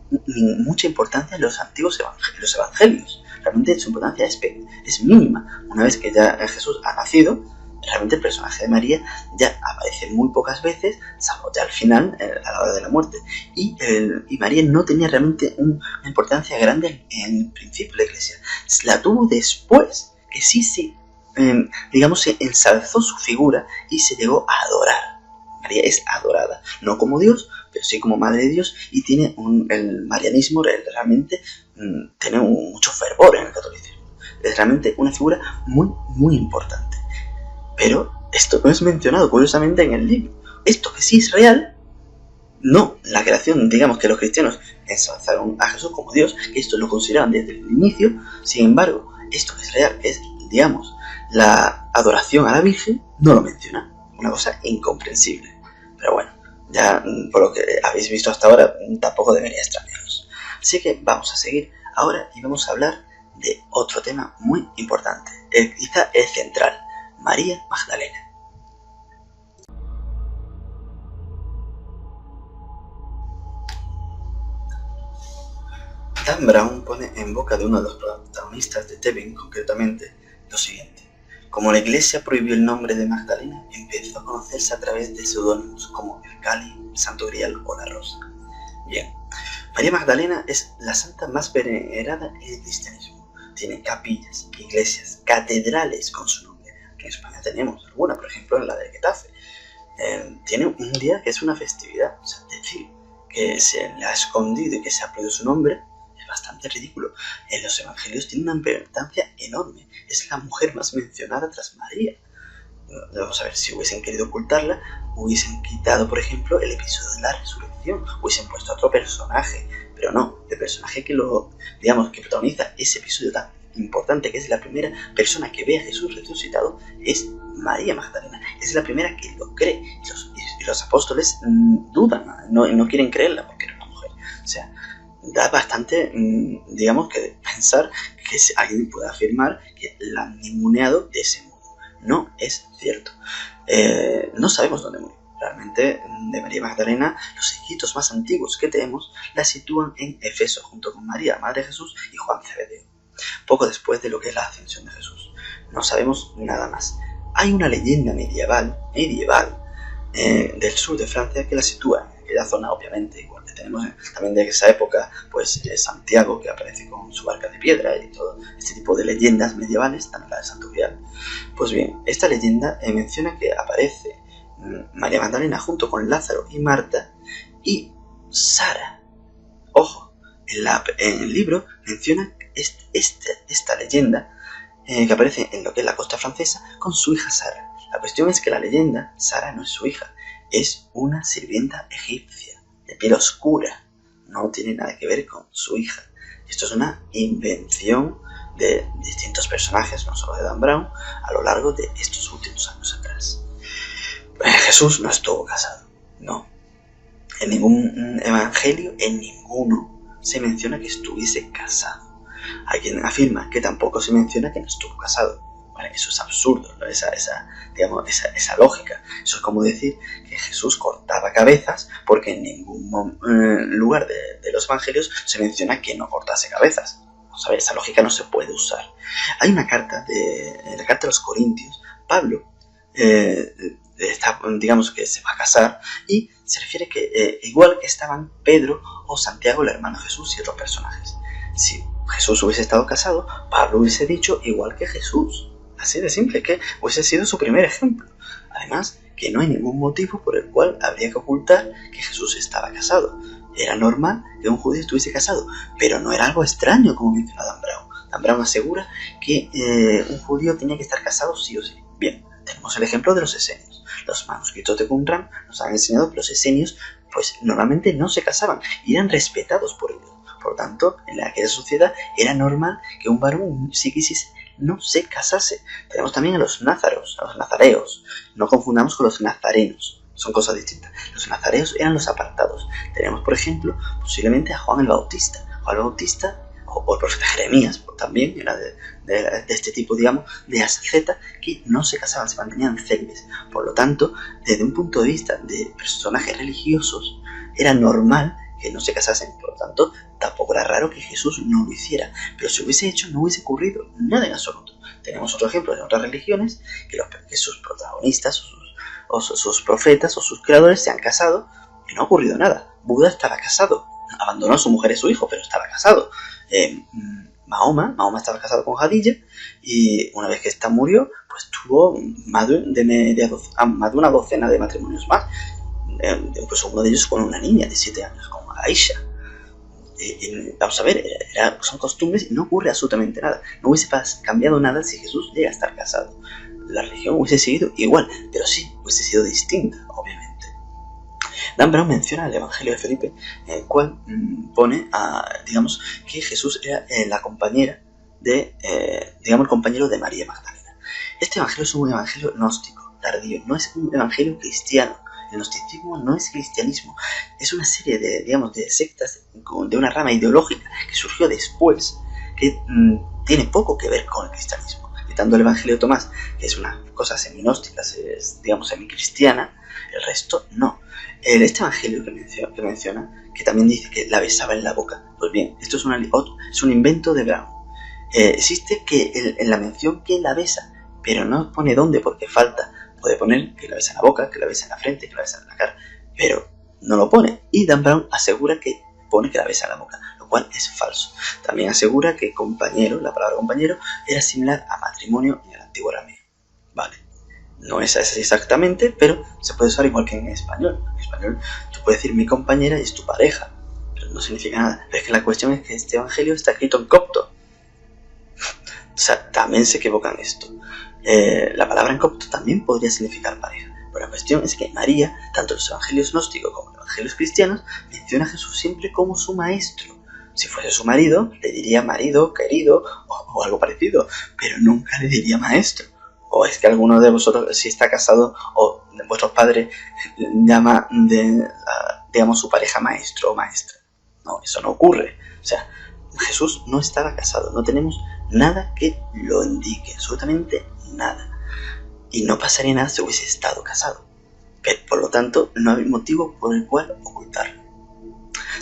mucha importancia en los antiguos evangelios. Realmente su importancia es mínima. Una vez que ya Jesús ha nacido, realmente el personaje de María ya aparece muy pocas veces, salvo ya al final, a la hora de la muerte. Y María no tenía realmente una importancia grande en el principio de la Iglesia. La tuvo después, que sí, digamos, se ensalzó su figura y se llegó a adorar. María es adorada, no como Dios, pero sí como Madre de Dios, y tiene el marianismo realmente tiene mucho fervor en el catolicismo. Es realmente una figura muy, muy importante. Pero esto no es mencionado curiosamente en el libro. Esto que sí es real, no la creación, digamos que los cristianos ensalzaron a Jesús como Dios, que esto lo consideraban desde el inicio. Sin embargo, esto que es real, que es, digamos, la adoración a la Virgen, no lo menciona. Una cosa incomprensible. Pero bueno, ya por lo que habéis visto hasta ahora, tampoco debería extrañaros. Así que vamos a seguir ahora y vamos a hablar de otro tema muy importante, quizá el central: María Magdalena. Dan Brown pone en boca de uno de los protagonistas de Tevin, concretamente, lo siguiente: como la Iglesia prohibió el nombre de Magdalena, empezó a conocerse a través de seudónimos como el Cali, el Santo Grial o la Rosa. Bien, María Magdalena es la santa más venerada en el cristianismo. Tiene capillas, iglesias, catedrales con su nombre. Aquí en España tenemos alguna, por ejemplo en la de Getafe. Tiene un día que es una festividad, es decir, que se le ha escondido y que se ha perdido su nombre, es bastante ridículo. En los evangelios tiene una importancia enorme. Es la mujer más mencionada tras María. Vamos a ver, si hubiesen querido ocultarla, hubiesen quitado, por ejemplo, el episodio de la resurrección, hubiesen puesto a otro personaje, pero no, el personaje que que protagoniza ese episodio tan importante, que es la primera persona que ve a Jesús resucitado, es María Magdalena. Es la primera que lo cree, y los apóstoles dudan, no quieren creerla porque era una mujer. O sea, da bastante, que pensar que alguien pueda afirmar que la han ninguneado de ese modo. No es cierto. No sabemos dónde murió. Realmente, de María Magdalena, los escritos más antiguos que tenemos la sitúan en Efeso, junto con María, Madre de Jesús, y Juan Zebedeo, poco después de lo que es la ascensión de Jesús. No sabemos nada más. Hay una leyenda medieval del sur de Francia que la sitúa en aquella zona, obviamente, igual que tenemos también de esa época, pues Santiago, que aparece con su barca de piedra, y todo este tipo de leyendas medievales, también la de Santo Grial. Pues bien, esta leyenda menciona que aparece María Magdalena junto con Lázaro y Marta y Sara. Ojo, en el libro menciona esta leyenda que aparece en lo que es la costa francesa con su hija Sara. La cuestión es que la leyenda, Sara no es su hija, es una sirvienta egipcia de piel oscura, no tiene nada que ver con su hija. Esto es una invención de distintos personajes, no solo de Dan Brown, a lo largo de estos últimos años atrás. Jesús no estuvo casado, no. En ningún evangelio, en ninguno, se menciona que estuviese casado. Hay quien afirma que tampoco se menciona que no estuvo casado. Bueno, eso es absurdo, ¿no? esa lógica. Eso es como decir que Jesús cortaba cabezas, porque en ningún lugar de los evangelios se menciona que no cortase cabezas. Vamos a ver, esa lógica no se puede usar. Hay una carta, en la carta de los Corintios, Pablo que se va a casar, y se refiere que igual que estaban Pedro o Santiago, el hermano de Jesús, y otros personajes. Si Jesús hubiese estado casado, Pablo hubiese dicho igual que Jesús. Así de simple, que hubiese sido su primer ejemplo. Además, que no hay ningún motivo por el cual habría que ocultar que Jesús estaba casado. Era normal que un judío estuviese casado, pero no era algo extraño, como menciona Dan Brown. Dan Brown asegura que un judío tenía que estar casado sí o sí. Bien, tenemos el ejemplo de los esenios. Los manuscritos de Qumran nos han enseñado que los esenios pues normalmente no se casaban y eran respetados por ellos. Por lo tanto, en aquella sociedad era normal que un varón, si quisiese, no se casase. Tenemos también a los názaros, a los nazareos. No confundamos con los nazarenos, son cosas distintas. Los nazareos eran los apartados. Tenemos, por ejemplo, posiblemente a Juan el Bautista. Juan el Bautista, o el profeta Jeremías, también era de este tipo, de asceta, que no se casaban, se mantenían célibes. Por lo tanto, desde un punto de vista de personajes religiosos, era normal que no se casasen. Por lo tanto, tampoco era raro que Jesús no lo hiciera. Pero si hubiese hecho, no hubiese ocurrido nada en absoluto. Tenemos otro ejemplo de otras religiones, que sus protagonistas, o sus profetas, o sus creadores se han casado y no ha ocurrido nada. Buda estaba casado, abandonó a su mujer y su hijo, pero estaba casado. Mahoma estaba casado con Jadilla, y una vez que ésta murió, pues tuvo más de una docena de matrimonios más, incluso uno de ellos con una niña de 7 años, con Aisha. Vamos a ver, son costumbres y no ocurre absolutamente nada. No hubiese cambiado nada si Jesús llega a estar casado. La religión hubiese seguido igual, pero sí hubiese sido distinta, obviamente. Dan Brown menciona el Evangelio de Felipe, en el cual pone que Jesús era la compañera el compañero de María Magdalena. Este evangelio es un evangelio gnóstico, tardío, no es un evangelio cristiano. El gnosticismo no es cristianismo, es una serie de sectas de una rama ideológica que surgió después, que tiene poco que ver con el cristianismo. Quitando el Evangelio de Tomás, que es una cosa seminóstica, semicristiana, el resto no. Este evangelio que menciona, que también dice que la besaba en la boca, pues bien, esto es un invento de Brown. Existe que en la mención que la besa, pero no pone dónde porque falta. Puede poner que la besa en la boca, que la besa en la frente, que la besa en la cara, pero no lo pone. Y Dan Brown asegura que pone que la besa en la boca, lo cual es falso. También asegura que compañero, la palabra compañero, era similar a matrimonio en el antiguo arameo. Vale. No es así exactamente, pero se puede usar igual que en español. En español tú puedes decir mi compañera y es tu pareja, pero no significa nada. Pero es que la cuestión es que este evangelio está escrito en copto. O sea, también se equivoca en esto. La palabra en copto también podría significar pareja. Pero la cuestión es que María, tanto en los evangelios gnósticos como en los evangelios cristianos, menciona a Jesús siempre como su maestro. Si fuese su marido, le diría marido, querido o algo parecido, pero nunca le diría maestro. O es que alguno de vosotros, si está casado o vuestros padres, llama digamos, su pareja maestro o maestra. No, eso no ocurre. O sea, Jesús no estaba casado, no tenemos nada que lo indique, absolutamente nada. Y no pasaría nada si hubiese estado casado. Por lo tanto, no hay motivo por el cual ocultarlo.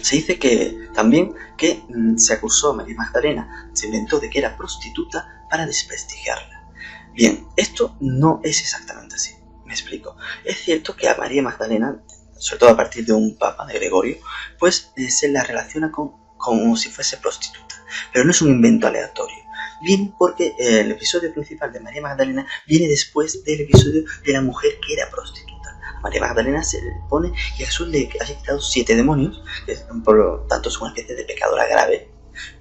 Se dice que también que se acusó a María Magdalena, se inventó de que era prostituta para desprestigiarla. Bien, esto no es exactamente así. Me explico. Es cierto que a María Magdalena, sobre todo a partir de un papa, de Gregorio, pues se la relaciona como si fuese prostituta. Pero no es un invento aleatorio. Viene porque el episodio principal de María Magdalena viene después del episodio de la mujer que era prostituta. A María Magdalena se le pone que Jesús le había quitado 7 demonios, que por lo tanto es una especie de pecadora grave,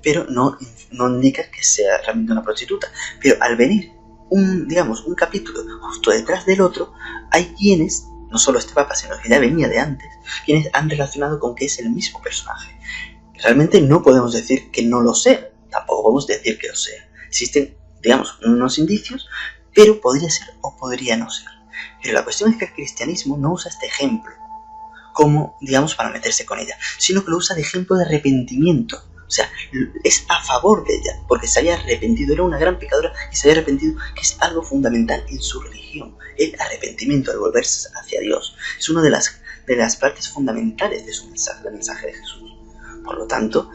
pero no indica que sea realmente una prostituta. Pero al venir un capítulo justo detrás del otro, hay quienes, no solo este papa, sino que ya venía de antes, quienes han relacionado con que es el mismo personaje. Realmente no podemos decir que no lo sea, tampoco podemos decir que lo sea. Existen, unos indicios, pero podría ser o podría no ser. Pero la cuestión es que el cristianismo no usa este ejemplo como, para meterse con ella, sino que lo usa de ejemplo de arrepentimiento. O sea, es a favor de ella, porque se había arrepentido, era una gran pecadora y se había arrepentido, que es algo fundamental en su religión. El arrepentimiento, el volverse hacia Dios, es una de las partes fundamentales de su mensaje, del mensaje de Jesús. Por lo tanto,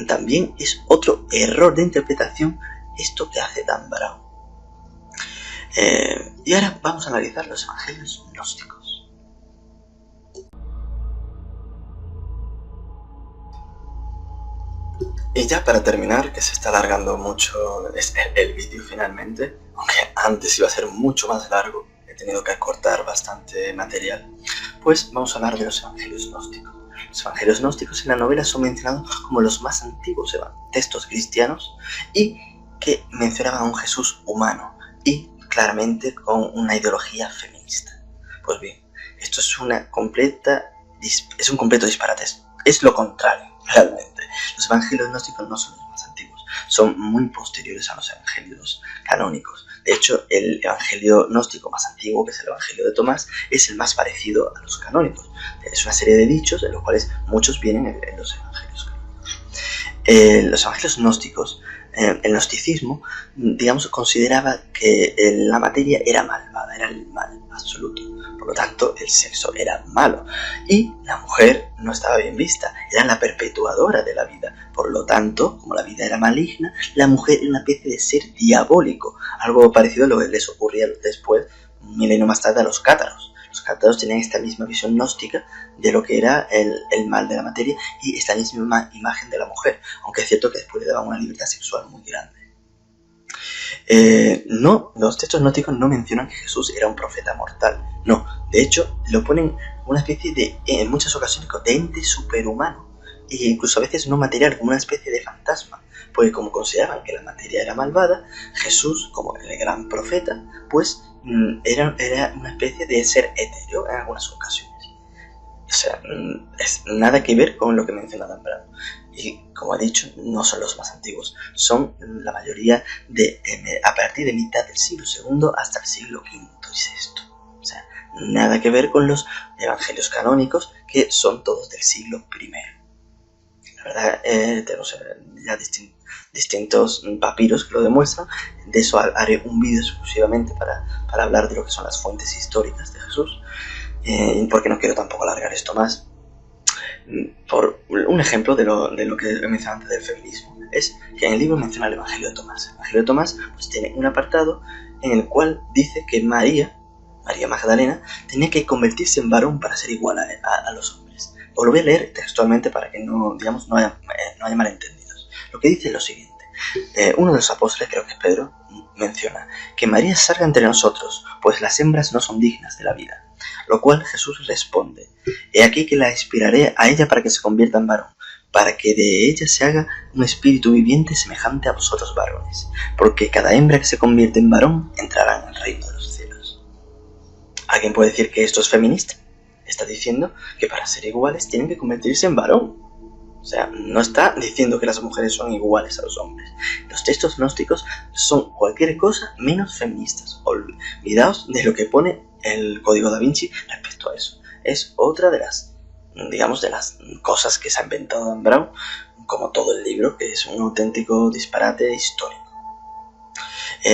también es otro error de interpretación esto que hace Dan Brown. Y ahora vamos a analizar los evangelios gnósticos. Y ya para terminar, que se está alargando mucho el vídeo finalmente, aunque antes iba a ser mucho más largo, he tenido que acortar bastante material, pues vamos a hablar de los evangelios gnósticos. Los evangelios gnósticos en la novela son mencionados como los más antiguos textos cristianos y que mencionaban a un Jesús humano y claramente con una ideología feminista. Pues bien, esto es un completo disparate, es lo contrario, realmente. Los evangelios gnósticos no son los más antiguos, son muy posteriores a los evangelios canónicos. De hecho, el evangelio gnóstico más antiguo, que es el evangelio de Tomás, es el más parecido a los canónicos. Es una serie de dichos de los cuales muchos vienen en los evangelios canónicos. Los evangelios gnósticos, el gnosticismo, consideraba que la materia era malvada, era el mal absoluto. Por lo tanto, el sexo era malo y la mujer no estaba bien vista, era la perpetuadora de la vida. Por lo tanto, como la vida era maligna, la mujer era una especie de ser diabólico, algo parecido a lo que les ocurría después, un milenio más tarde, a los cátaros. Los cátaros tenían esta misma visión gnóstica de lo que era el mal de la materia y esta misma imagen de la mujer, aunque es cierto que después le daban una libertad sexual muy grande. Los textos gnósticos no mencionan que Jesús era un profeta mortal. No, de hecho lo ponen una especie de, en muchas ocasiones, de ente superhumano e incluso a veces no material, como una especie de fantasma, porque como consideraban que la materia era malvada, Jesús, como el gran profeta, pues era una especie de ser etéreo en algunas ocasiones. O sea, es nada que ver con lo que menciona Dan Brown. Y como he dicho, no son los más antiguos, son la mayoría a partir de mitad del siglo II hasta el siglo V y VI. O sea, nada que ver con los evangelios canónicos, que son todos del siglo I. La verdad, tenemos ya distintos papiros que lo demuestran. De eso haré un vídeo exclusivamente para hablar de lo que son las fuentes históricas de Jesús, porque no quiero tampoco alargar esto más. Por un ejemplo de lo que he mencionado antes del feminismo, es que en el libro menciona el Evangelio de Tomás. El Evangelio de Tomás pues tiene un apartado en el cual dice que María Magdalena tenía que convertirse en varón para ser igual a los hombres. Os lo voy a leer textualmente para que no haya malentendidos. Lo que dice es lo siguiente. Uno de los apóstoles, creo que es Pedro, menciona que María salga entre nosotros, pues las hembras no son dignas de la vida. Lo cual Jesús responde: he aquí que la inspiraré a ella para que se convierta en varón, para que de ella se haga un espíritu viviente semejante a vosotros varones, porque cada hembra que se convierte en varón entrará en el reino de los cielos. ¿Alguien puede decir que esto es feminista? Está diciendo que para ser iguales tienen que convertirse en varón. O sea, no está diciendo que las mujeres son iguales a los hombres. Los textos gnósticos son cualquier cosa menos feministas. Olvidaos de lo que pone el Código Da Vinci respecto a eso. Es otra de las, digamos, de las cosas que se ha inventado Dan Brown, como todo el libro, que es un auténtico disparate histórico.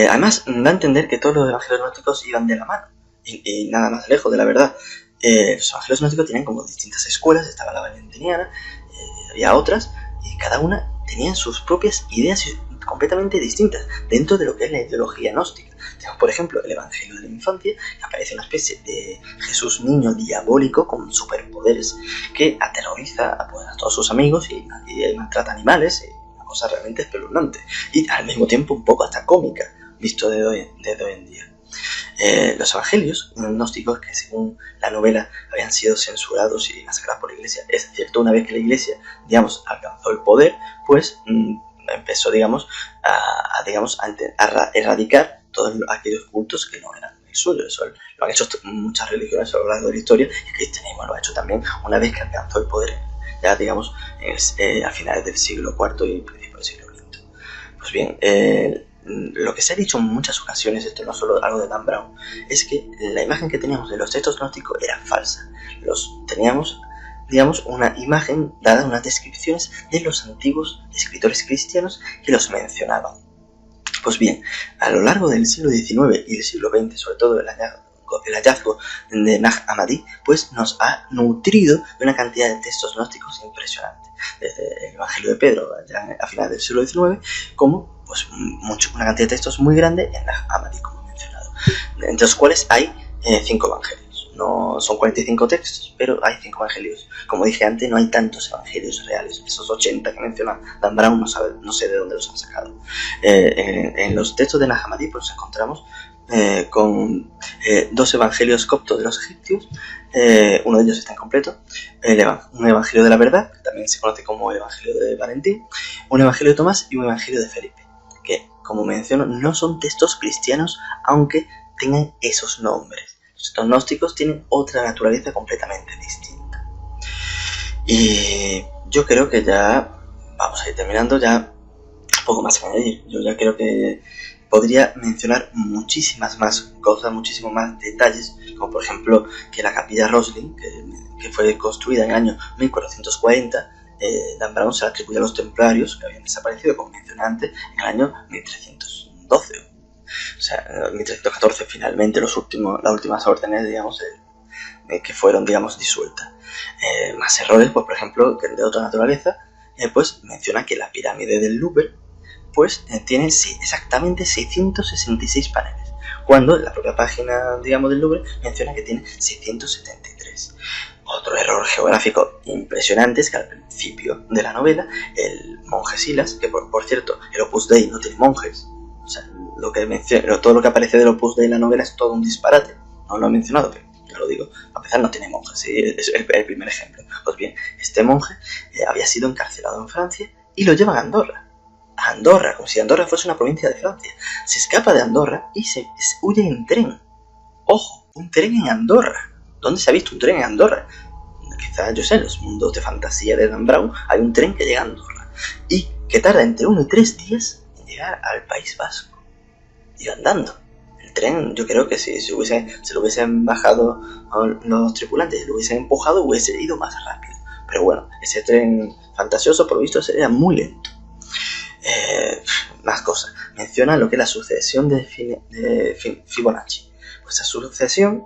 Además, da a entender que todos los evangelios gnósticos iban de la mano, y nada más lejos de la verdad. Los evangelios gnósticos tenían como distintas escuelas, estaba la valentiniana, había otras, y cada una tenía sus propias ideas completamente distintas dentro de lo que es la ideología gnóstica. Tenemos, por ejemplo, el Evangelio de la Infancia, que aparece una especie de Jesús niño diabólico con superpoderes que aterroriza a todos sus amigos y maltrata animales, una cosa realmente espeluznante y al mismo tiempo un poco hasta cómica, visto de hoy en día. Los evangelios gnósticos, que según la novela habían sido censurados y masacrados por la iglesia, es cierto, una vez que la iglesia, digamos, alcanzó el poder, pues empezó, digamos, a erradicar todos aquellos cultos que no eran el suyo. Eso lo han hecho muchas religiones a lo largo de la historia, y el cristianismo lo ha hecho también una vez que alcanzó el poder, ya digamos, a finales del siglo IV y principios del siglo V. Pues bien, lo que se ha dicho en muchas ocasiones, esto no es solo algo de Dan Brown, es que la imagen que teníamos de los textos gnósticos era falsa. Teníamos, digamos, una imagen dada, unas descripciones de los antiguos escritores cristianos que los mencionaban. Pues bien, a lo largo del siglo XIX y del siglo XX, sobre todo el hallazgo de Nag Hammadi, pues nos ha nutrido de una cantidad de textos gnósticos impresionante, desde el Evangelio de Pedro ya a finales del siglo XIX, como pues una cantidad de textos muy grande en Nag Hammadi, como he mencionado, entre los cuales hay 5 evangelios. No son 45 textos, pero hay 5 evangelios. Como dije antes, no hay tantos evangelios reales. Esos 80 que menciona Dan Brown no sé de dónde los han sacado. En los textos de Nag Hammadi pues encontramos con 2 evangelios coptos de los egipcios. Uno de ellos está incompleto, un evangelio de la verdad, que también se conoce como el evangelio de Valentín, un evangelio de Tomás y un evangelio de Felipe, que, como menciono, no son textos cristianos, aunque tengan esos nombres. Los textos gnósticos tienen otra naturaleza completamente distinta. Y yo creo que ya vamos a ir terminando, ya poco más que añadir. Yo ya creo que podría mencionar muchísimas más cosas, muchísimos más detalles, como por ejemplo que la capilla Roslin, que fue construida en el año 1440, Dan Brown se la atribuye a los templarios, que habían desaparecido, como mencioné antes, en el año 1312. O sea, en 1314 finalmente las últimas órdenes, digamos, que fueron, digamos, disueltas. Más errores, pues por ejemplo, que de otra naturaleza, pues menciona que la pirámide del Louvre pues tiene exactamente 666 paneles, cuando la propia página, digamos, del Louvre menciona que tiene 673. Otro error geográfico impresionante es que al principio de la novela el monje Silas, que por cierto el Opus Dei no tiene monjes, o sea, todo lo que aparece del Opus Dei en la novela es todo un disparate, no lo he mencionado, pero ya lo digo, a pesar no tiene monjes, ¿sí? Es el primer ejemplo. Pues bien, este monje había sido encarcelado en Francia y lo llevan a Andorra, como si Andorra fuese una provincia de Francia. Se escapa de Andorra y huye en tren. ¡Ojo! Un tren en Andorra. ¿Dónde se ha visto un tren en Andorra? Quizás, yo sé, en los mundos de fantasía de Dan Brown hay un tren que llega a Andorra y que tarda entre 1 y 3 días en llegar al País Vasco. Y andando. El tren, yo creo que si se lo hubiesen bajado los tripulantes y lo hubiesen empujado, hubiese ido más rápido. Pero bueno, ese tren fantasioso, por lo visto, sería muy lento. Más cosas. Menciona lo que es la sucesión de Fibonacci. Pues esa sucesión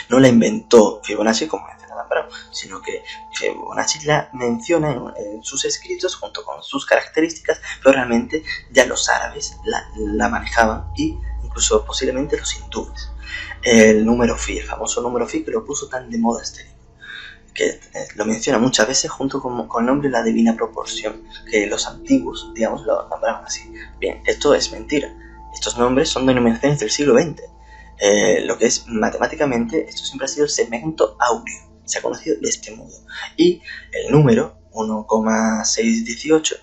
no la inventó Fibonacci, como menciona Dan Brown, sino que Fibonacci la menciona en sus escritos junto con sus características, pero realmente ya los árabes la manejaban, y incluso posiblemente los hindúes. El número Phi, el famoso número Phi, que lo puso tan de moda este libro, que lo menciona muchas veces junto con el nombre La Divina Proporción, que los antiguos, digamos, lo nombraban así. Bien, esto es mentira. Estos nombres son denominaciones del siglo XX. Lo que es matemáticamente, esto siempre ha sido el segmento áureo, se ha conocido de este modo. Y el número 1,618,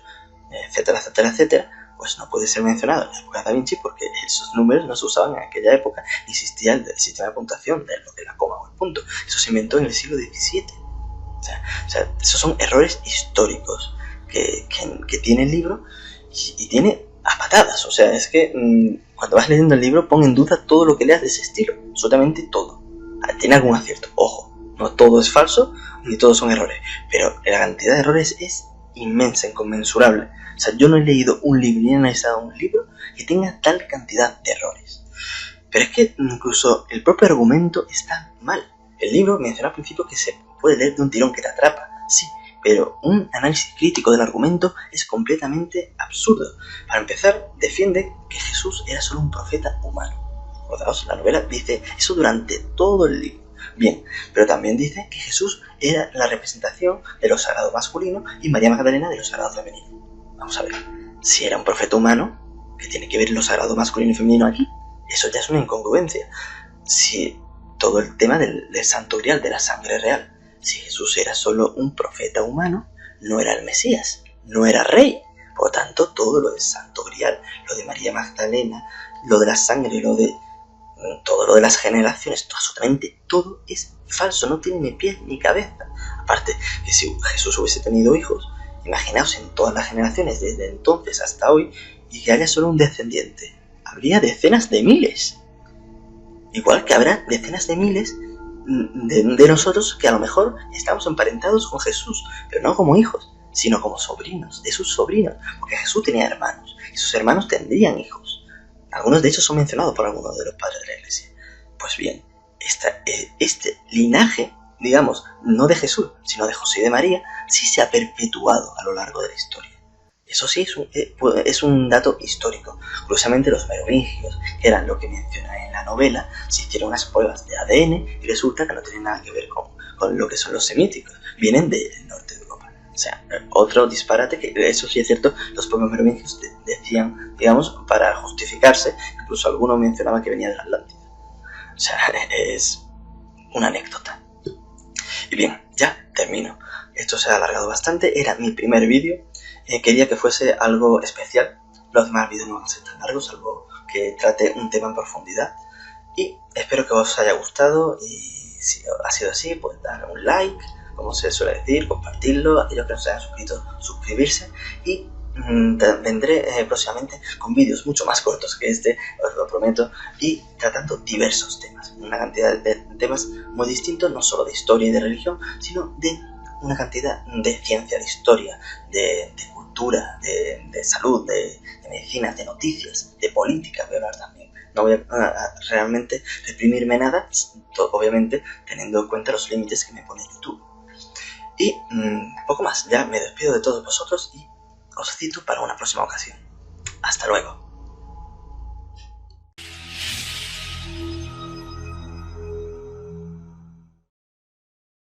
etcétera, etcétera, etcétera, pues no puede ser mencionado en la época de Da Vinci porque esos números no se usaban en aquella época, ni existía el sistema de puntuación de lo que la coma o el punto. Eso se inventó en el siglo XVII. O sea, esos son errores históricos que tiene el libro y tiene a patadas. O sea, es que cuando vas leyendo el libro pon en duda todo lo que leas de ese estilo, absolutamente todo. Tiene algún acierto, ojo, no todo es falso ni todos son errores, pero la cantidad de errores es inmensa, inconmensurable. O sea, yo no he leído un libro ni he analizado un libro que tenga tal cantidad de errores. Pero es que incluso el propio argumento está mal. El libro menciona al principio que se puede leer de un tirón, que te atrapa, sí, pero un análisis crítico del argumento es completamente absurdo. Para empezar, defiende que Jesús era solo un profeta humano. Acordaos, la novela dice eso durante todo el libro. Bien, pero también dice que Jesús era la representación de lo sagrado masculino y María Magdalena de lo sagrado femenino. Vamos a ver, si era un profeta humano, ¿qué tiene que ver lo sagrado masculino y femenino aquí? Eso ya es una incongruencia. Si todo el tema del santo grial, de la sangre real, si Jesús era solo un profeta humano, no era el Mesías, no era rey. Por lo tanto, todo lo del santo grial, lo de María Magdalena, lo de la sangre, todo lo de las generaciones, absolutamente todo es falso, no tiene ni pies ni cabeza. Aparte, que si Jesús hubiese tenido hijos, imaginaos en todas las generaciones, desde entonces hasta hoy, y que haya solo un descendiente, habría decenas de miles. Igual que habrá decenas de miles de nosotros que a lo mejor estamos emparentados con Jesús, pero no como hijos, sino como sobrinos, de sus sobrinos, porque Jesús tenía hermanos, y sus hermanos tendrían hijos. Algunos de ellos son mencionados por algunos de los padres de la Iglesia. Pues bien, este linaje, digamos, no de Jesús, sino de José y de María, sí se ha perpetuado a lo largo de la historia. Eso sí es un dato histórico. Curiosamente, los merovingios, que eran lo que menciona en la novela, se hicieron unas pruebas de ADN y resulta que no tienen nada que ver con lo que son los semíticos. Vienen del norte de Europa. O sea, otro disparate, que eso sí es cierto, los propios merovingios decían, digamos, para justificarse, incluso alguno mencionaba que venía de la Atlántida. O sea, es una anécdota. Y bien, ya termino. Esto se ha alargado bastante, era mi primer vídeo. Quería que fuese algo especial. Los demás vídeos no van a ser tan largos, salvo que trate un tema en profundidad. Y espero que os haya gustado. Y si ha sido así, pues darle un like, como se suele decir, compartirlo. Aquellos que no se hayan suscrito, suscribirse. Y vendré próximamente con vídeos mucho más cortos que este, os lo prometo. Y tratando diversos temas. Una cantidad de temas muy distintos, no solo de historia y de religión, sino de una cantidad de ciencia, de historia, de cultura, de salud, de medicina, de noticias, de política voy a hablar también. No voy a realmente reprimirme nada, obviamente teniendo en cuenta los límites que me pone YouTube. Y poco más, ya me despido de todos vosotros y os cito para una próxima ocasión. Hasta luego.